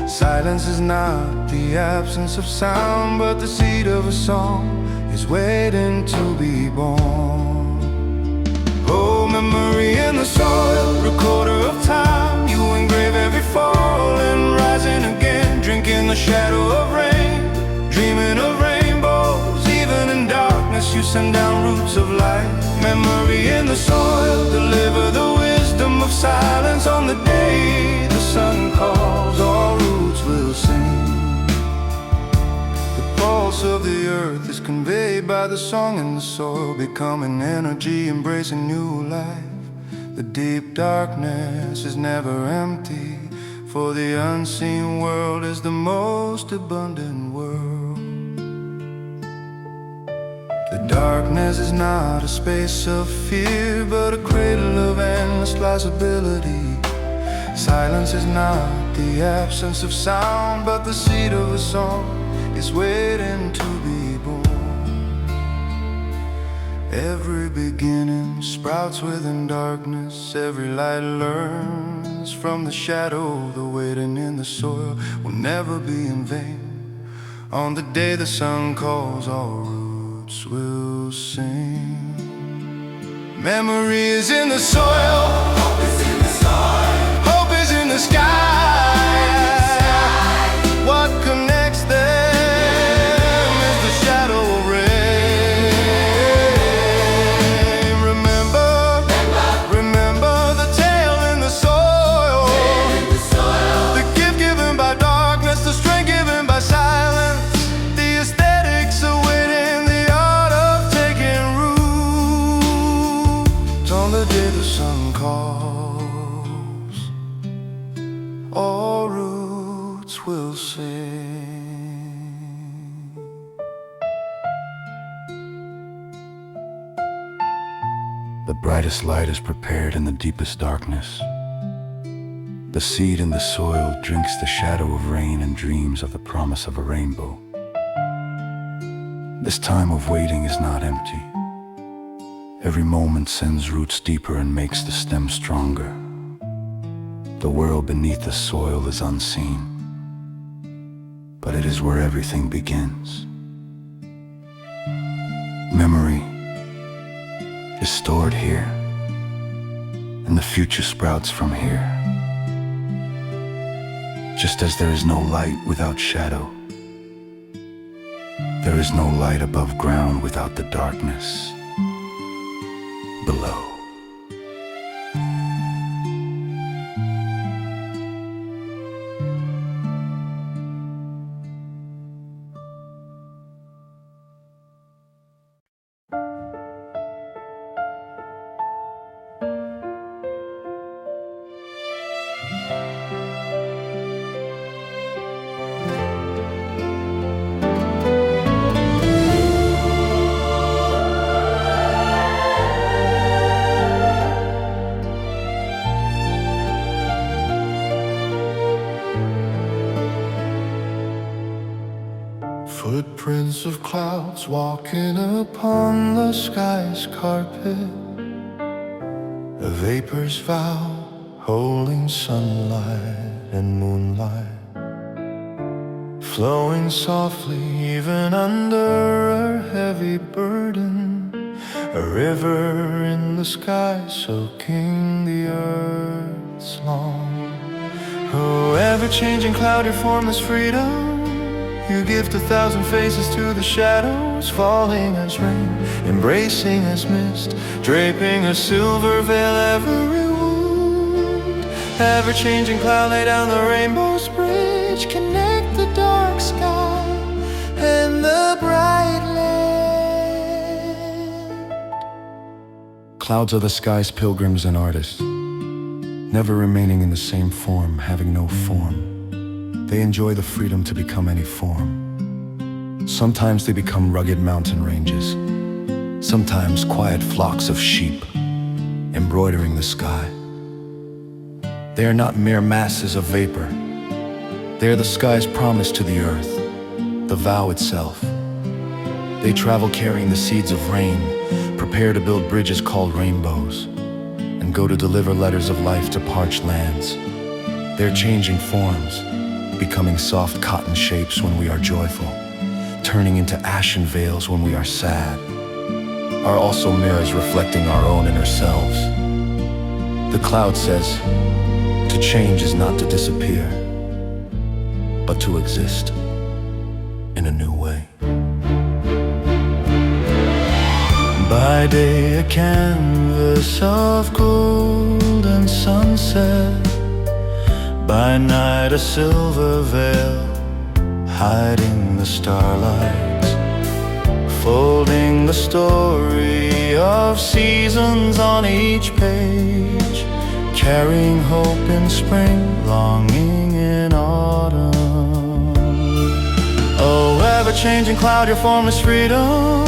Silence is not the absence of sound, but the seed of a song is waiting to be born. Oh, memory in the soil, recorder of time. You engrave every fall and rising again, drinking the shadow of rain, dreaming of rainbows. Even in darkness you send down roots of light. Memory in the soil, deliver the wisdom of silence. On the day the sun calls, all roots will sing. The pulse of the earth is conveyed by the song in the soil, becoming energy, embracing new life. The deep darkness is never empty, for the unseen world is the most abundant world. The darkness is not a space of fear, but a cradle of endless plausibility. Silence is not the absence of sound, but the seed of a song is waiting to be born. Every beginning sprouts within darkness. Every light learns from the shadow. The waiting in the soil will never be in vain. On the day the sun calls, all roots will sing. Memory is in the soil. Hope is in the soil. Hope is in the sky. What connects them is the shadow of rain. Remember the tale in the soil. The gift given by darkness, the strength given by silence. The aesthetics awaiting the art of taking root. On the day the sun calls, all roots will sing. The brightest light is prepared in the deepest darkness. The seed in the soil drinks the shadow of rain and dreams of the promise of a rainbow. This time of waiting is not empty. Every moment sends roots deeper and makes the stem stronger. The world beneath the soil is unseen, but it is where everything begins. Memory is stored here, and the future sprouts from here. Just as there is no light without shadow, there is no light above ground without the darkness below. Footprints of clouds walking upon the sky's carpet. The vapors vow, holding sunlight and moonlight, flowing softly even under a heavy burden. A river in the sky soaking the earth's lawn. Oh, ever-changing cloud, your formless freedom. You gift 1,000 faces to the shadows, falling as rain, embracing as mist, draping a silver veil every wound. Ever-changing cloud, lay down the rainbow's bridge, connect the dark sky and the bright land. Clouds are the sky's pilgrims and artists, never remaining in the same form, having no form. They enjoy the freedom to become any form. Sometimes they become rugged mountain ranges, sometimes quiet flocks of sheep, embroidering the sky. They are not mere masses of vapor. They are the sky's promise to the earth, the vow itself. They travel carrying the seeds of rain, prepare to build bridges called rainbows, and go to deliver letters of life to parched lands. They're changing forms, becoming soft cotton shapes when we are joyful, turning into ashen veils when we are sad, are also mirrors reflecting our own inner selves. The cloud says, to change is not to disappear, but to exist in a new way. By day a canvas of golden sunset, by night a silver veil hiding the starlight, folding the story of seasons on each page, carrying hope in spring, longing in autumn. Oh, ever-changing cloud, your formless freedom,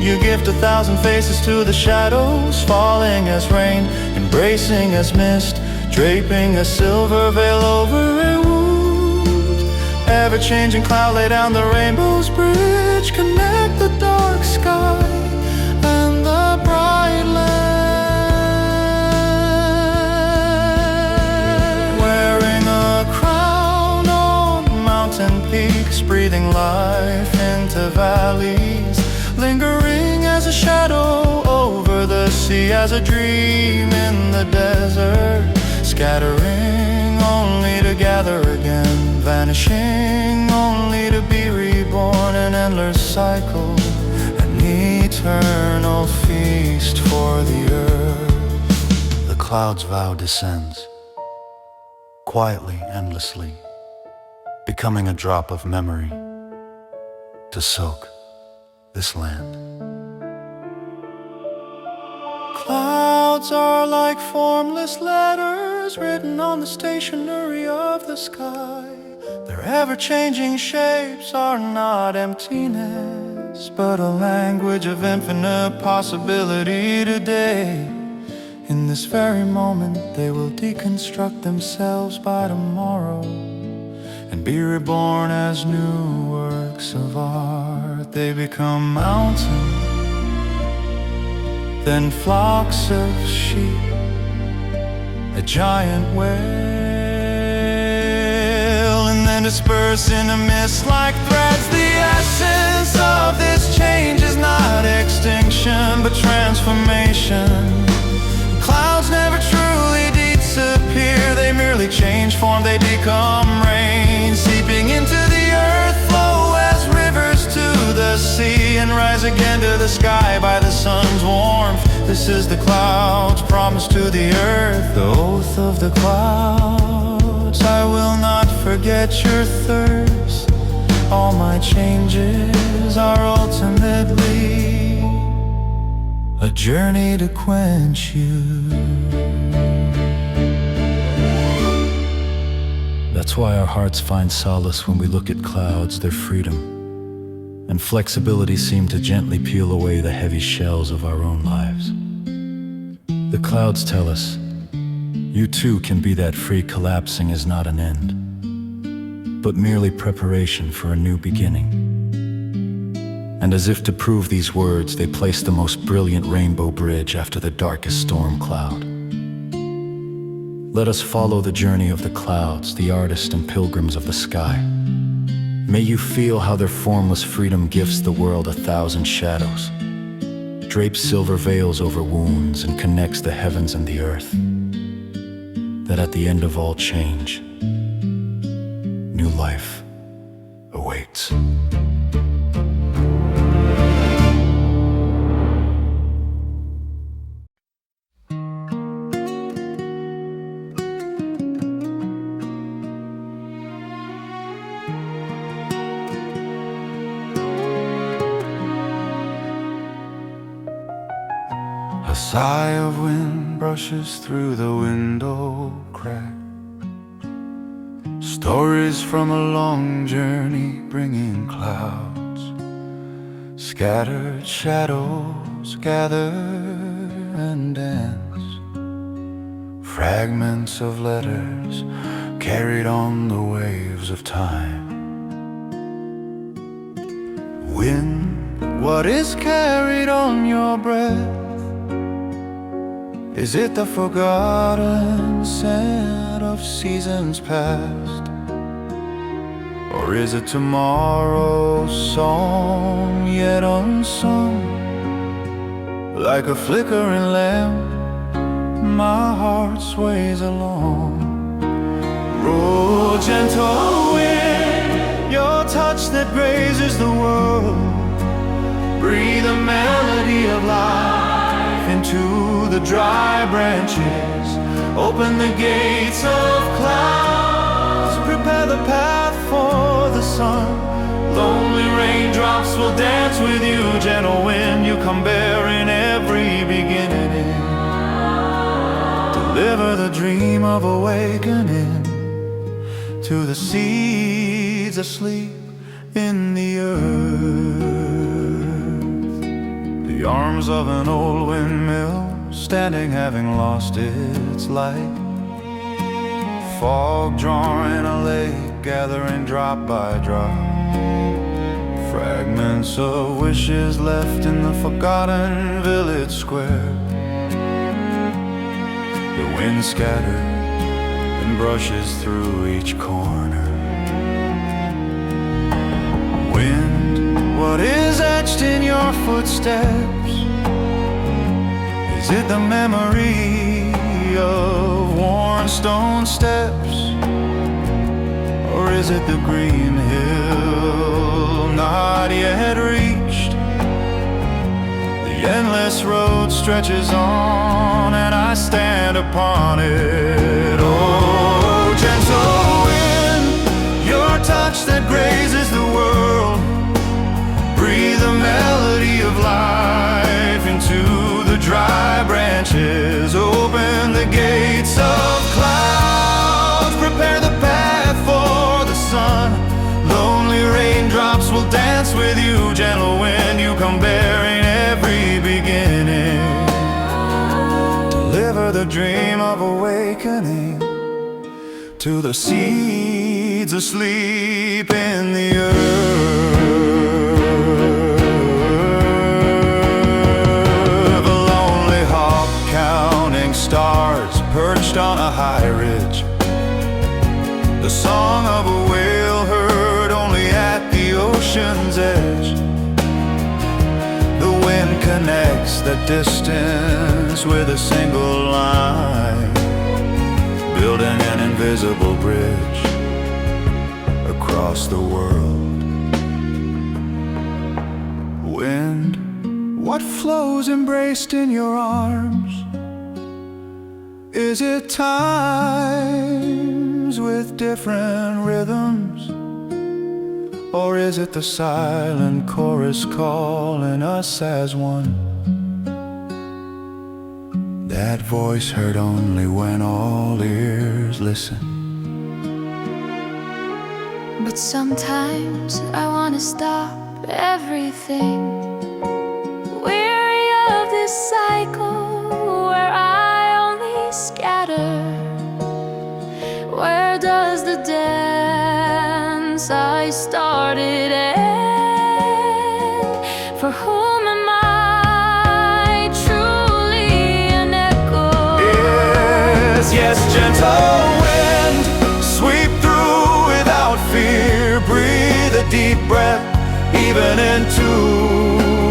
you gift 1,000 faces to the shadows, falling as rain, embracing as mist, draping a silver veil over a wound. Ever-changing cloud, lay down the rainbow's bridge, connect the dark sky and the bright land. Wearing a crown on mountain peaks, breathing life into valleys, lingering as a shadow over the sea, as a dream in the desert, scattering only to gather again, vanishing only to be reborn, an endless cycle, an eternal feast for the earth. The cloud's vow descends, quietly, endlessly, becoming a drop of memory to soak this land. Clouds are like formless letters written on the stationery of the sky. Their ever-changing shapes are not emptiness, but a language of infinite possibility today. In this very moment they will deconstruct themselves by tomorrow and be reborn as new works of art. They become mountains, then flocks of sheep, a giant whale, and then disperse in a mist like threads. The essence of this change is not extinction, but transformation. Clouds never truly disappear, they merely change form, they become rain, seeping into the earth, flow as rivers to the sea, and rise again to the sky by the sun's warmth. This is the cloud's promise to the earth, the oath of the clouds. I will not forget your thirst, all my changes are ultimately a journey to quench you. That's why our hearts find solace when we look at clouds. Their freedom and flexibility seem to gently peel away the heavy shells of our own lives. The clouds tell us, you too can be that free. Collapsing is not an end, but merely preparation for a new beginning. And as if to prove these words, they place the most brilliant rainbow bridge after the darkest storm cloud. Let us follow the journey of the clouds, the artists and pilgrims of the sky. May you feel how their formless freedom gifts the world 1,000 shadows, drapes silver veils over wounds, and connects the heavens and the earth. That at the end of all change, new life awaits. A sigh of wind brushes through the window crack. Stories from a long journey bringing clouds. Scattered shadows gather and dance. Fragments of letters carried on the waves of time. Wind What is carried on your breath? Is it the forgotten scent of seasons past? Or is it tomorrow's song yet unsung? Like a flickering lamp, my heart sways along. Roll, gentle wind, your touch that grazes the world. Breathe a melody of life into the dry branches. Open the gates of clouds, prepare the path for the sun. Lonely raindrops will dance with you. Gentle wind, you come bearing every beginning. Deliver the dream of awakening to the seeds asleep in the earth. The arms of an old windmill, standing having lost its light. Fog drawing a lake, gathering drop by drop. Fragments of wishes left in the forgotten village square. The wind scatters and brushes through each corner. Wind, what is etched in your footsteps? Is it the memory of worn stone steps? Or is it the green hill not yet reached? The endless road stretches on and I stand upon it. Oh, gentle wind, your touch that grazes the world. Breathe a melody of life into the dry branches. Open the gates of clouds, prepare the path for the sun. Lonely raindrops will dance with you. Gentle wind, you come bearing every beginning. Deliver the dream of awakening to the seeds asleep in the earth. A lonely hawk counting stars perched on a high ridge. The song of a whale heard only at the ocean's edge. The wind connects the distance with a single line, building an invisible bridge across the world. Wind, what flows embraced in your arms? Is it times with different rhythms? Or is it the silent chorus calling us as one? That voice heard only when all ears listen. But sometimes I wanna stop everything, weary of this cycle where I only scatter. Where does the dance I started end? For whom am I truly an echo? Yes, yes, gentle wind, sweep through without fear. Breathe a deep breath even into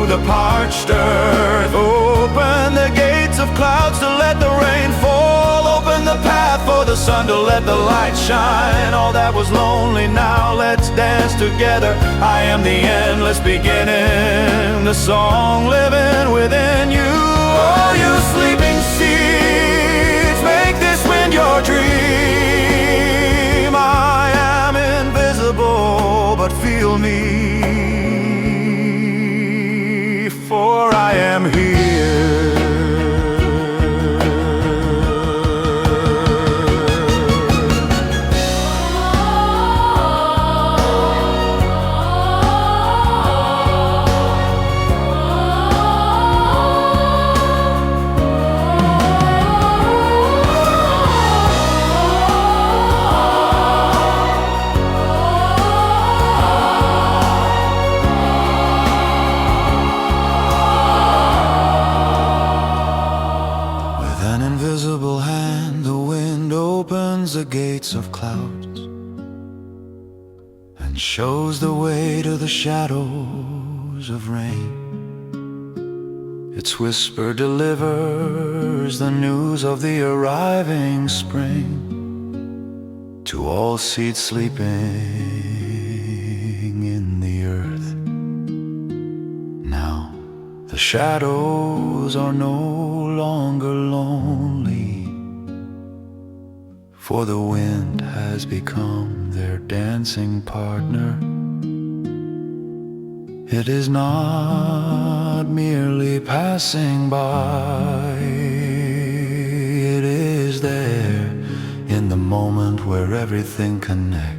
the parched earth. Open the gates of clouds to let the rain fall. Open the path for the sun to let the light shine. All that was lonely, now let's dance together. I am the endless beginning, the song living within you. Oh, you sleeping seeds, make this wind your dream. I am invisible, but feel me, for I am here. opens the gates of clouds and shows the way to the shadows of rain. Its whisper delivers the news of the arriving spring to all seeds sleeping in the earth. Now the shadows are no longer lonely, for the wind has become their dancing partner. It is not merely passing by, it is there in the moment where everything connects.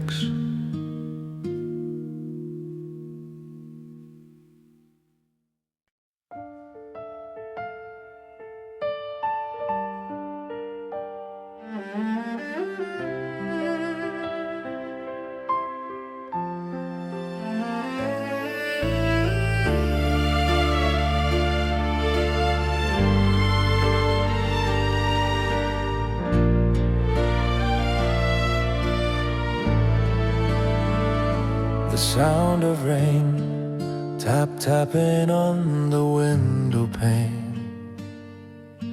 The sound of rain, tapping on the window pane.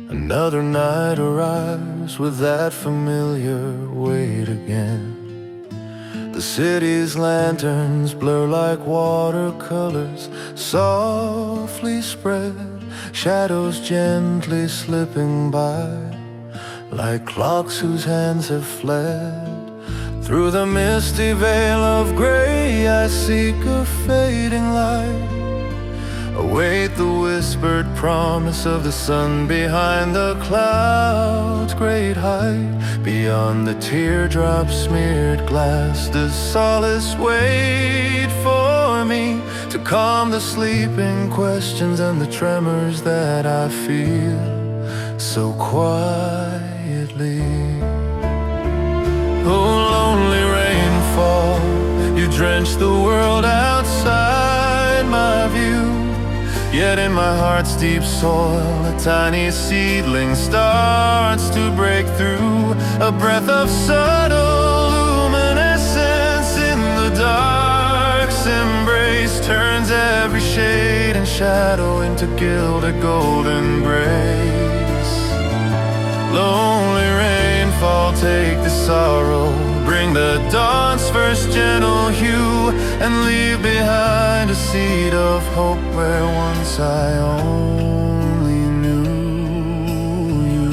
Another night arrives with that familiar weight again. The city's lanterns blur like watercolors, softly spread, shadows gently slipping by, like clocks whose hands have fled. Through the misty veil of gray, I seek a fading light, await the whispered promise of the sun behind the clouds' great height. Beyond the teardrop smeared glass, does solace wait for me to calm the sleeping questions and the tremors that I feel so quietly? Oh, lonely rainfall, you drench the world outside my view. Yet in my heart's deep soil, a tiny seedling starts to break through. A breath of subtle luminescence in the dark's embrace turns every shade and shadow into gilded golden grace. Lonely rainfall, take the sorrow, bring the dawn's first gentle hue, and leave behind a seed of hope where once I only knew you.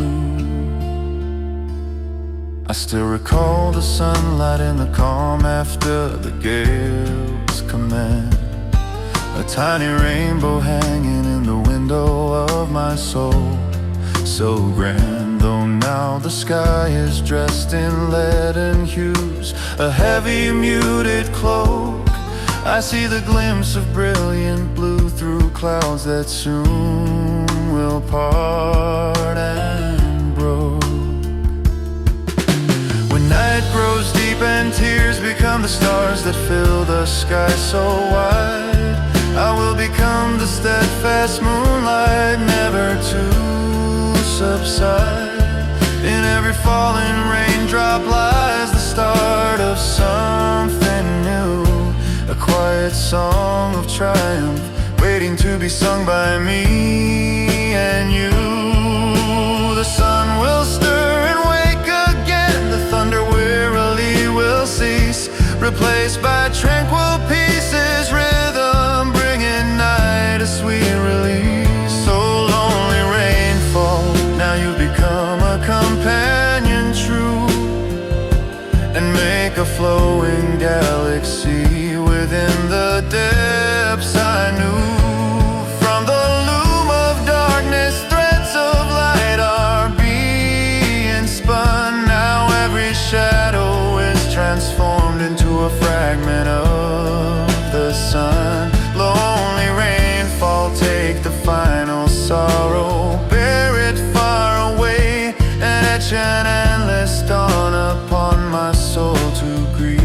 I still recall the sunlight in the calm after the gale's command, a tiny rainbow hanging in the window of my soul, so grand. Though now the sky is dressed in leaden hues, a heavy muted cloak, I see the glimpse of brilliant blue through clouds that soon will part and broke. When night grows deep and tears become the stars that fill the sky so wide, I will become the steadfast moonlight, never to subside. In every falling raindrop lies the start of something new, a quiet song of triumph waiting to be sung by me and you. The sun will stir and wake again, the thunder wearily will cease, replaced by tranquil peace's rhythm, bringing night a sweet release. So lonely rainfall, now you become a companion true, and make a flowing galaxy within the depths I knew. From the loom of darkness, threads of light are being spun. Now every shadow is transformed into a fragment of the sun. Lonely rainfall, take the final sorrow, bear it far away, and etch an endless dawn upon my soul to greet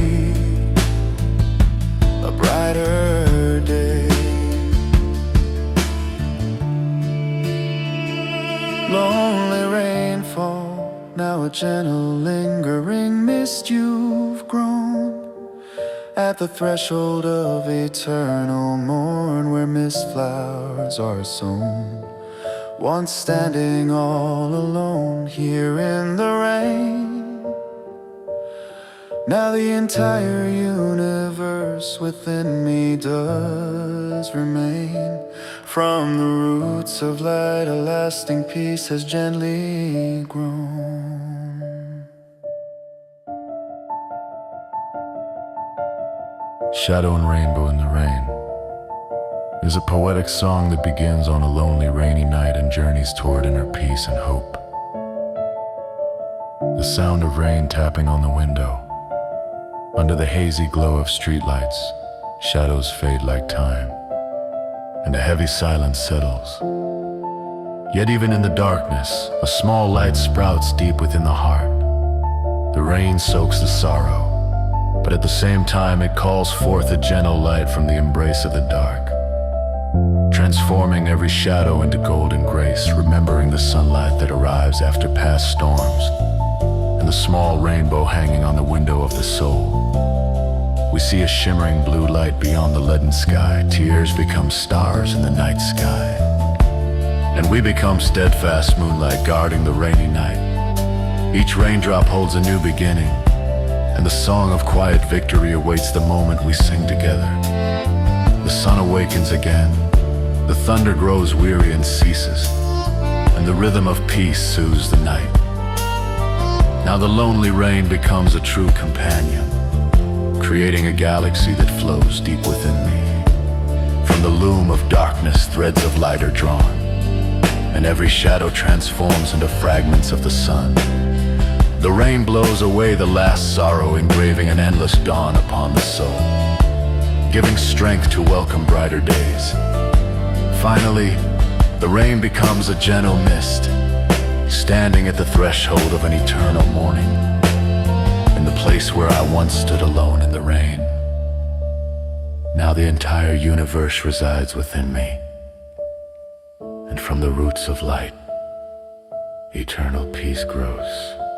a brighter day. Lonely rainfall, now a gentle lingering mist you've grown at the threshold of eternal morn, where mist flowers are sown. Once standing all alone here in the rain, now the entire universe within me does remain. From the roots of light, a lasting peace has gently grown. Shadow and Rainbow in the Rain is a poetic song that begins on a lonely rainy night and journeys toward inner peace and hope. The sound of rain tapping on the window. Under the hazy glow of streetlights, shadows fade like time, and a heavy silence settles. Yet even in the darkness, a small light sprouts deep within the heart. The rain soaks the sorrow, but at the same time it calls forth a gentle light from the embrace of the dark, transforming every shadow into golden grace, remembering the sunlight that arrives after past storms, and the small rainbow hanging on the window of the soul. We see a shimmering blue light beyond the leaden sky. Tears become stars in the night sky, and we become steadfast moonlight guarding the rainy night. Each raindrop holds a new beginning, and the song of quiet victory awaits the moment we sing together. The sun awakens again, the thunder grows weary and ceases, and the rhythm of peace soothes the night. Now the lonely rain becomes a true companion, creating a galaxy that flows deep within me. From the loom of darkness, threads of light are drawn, and every shadow transforms into fragments of the sun. The rain blows away the last sorrow, engraving an endless dawn upon the soul, giving strength to welcome brighter days. Finally, the rain becomes a gentle mist, standing at the threshold of an eternal morning, in the place where I once stood alone in the rain. Now the entire universe resides within me, and from the roots of light, eternal peace grows.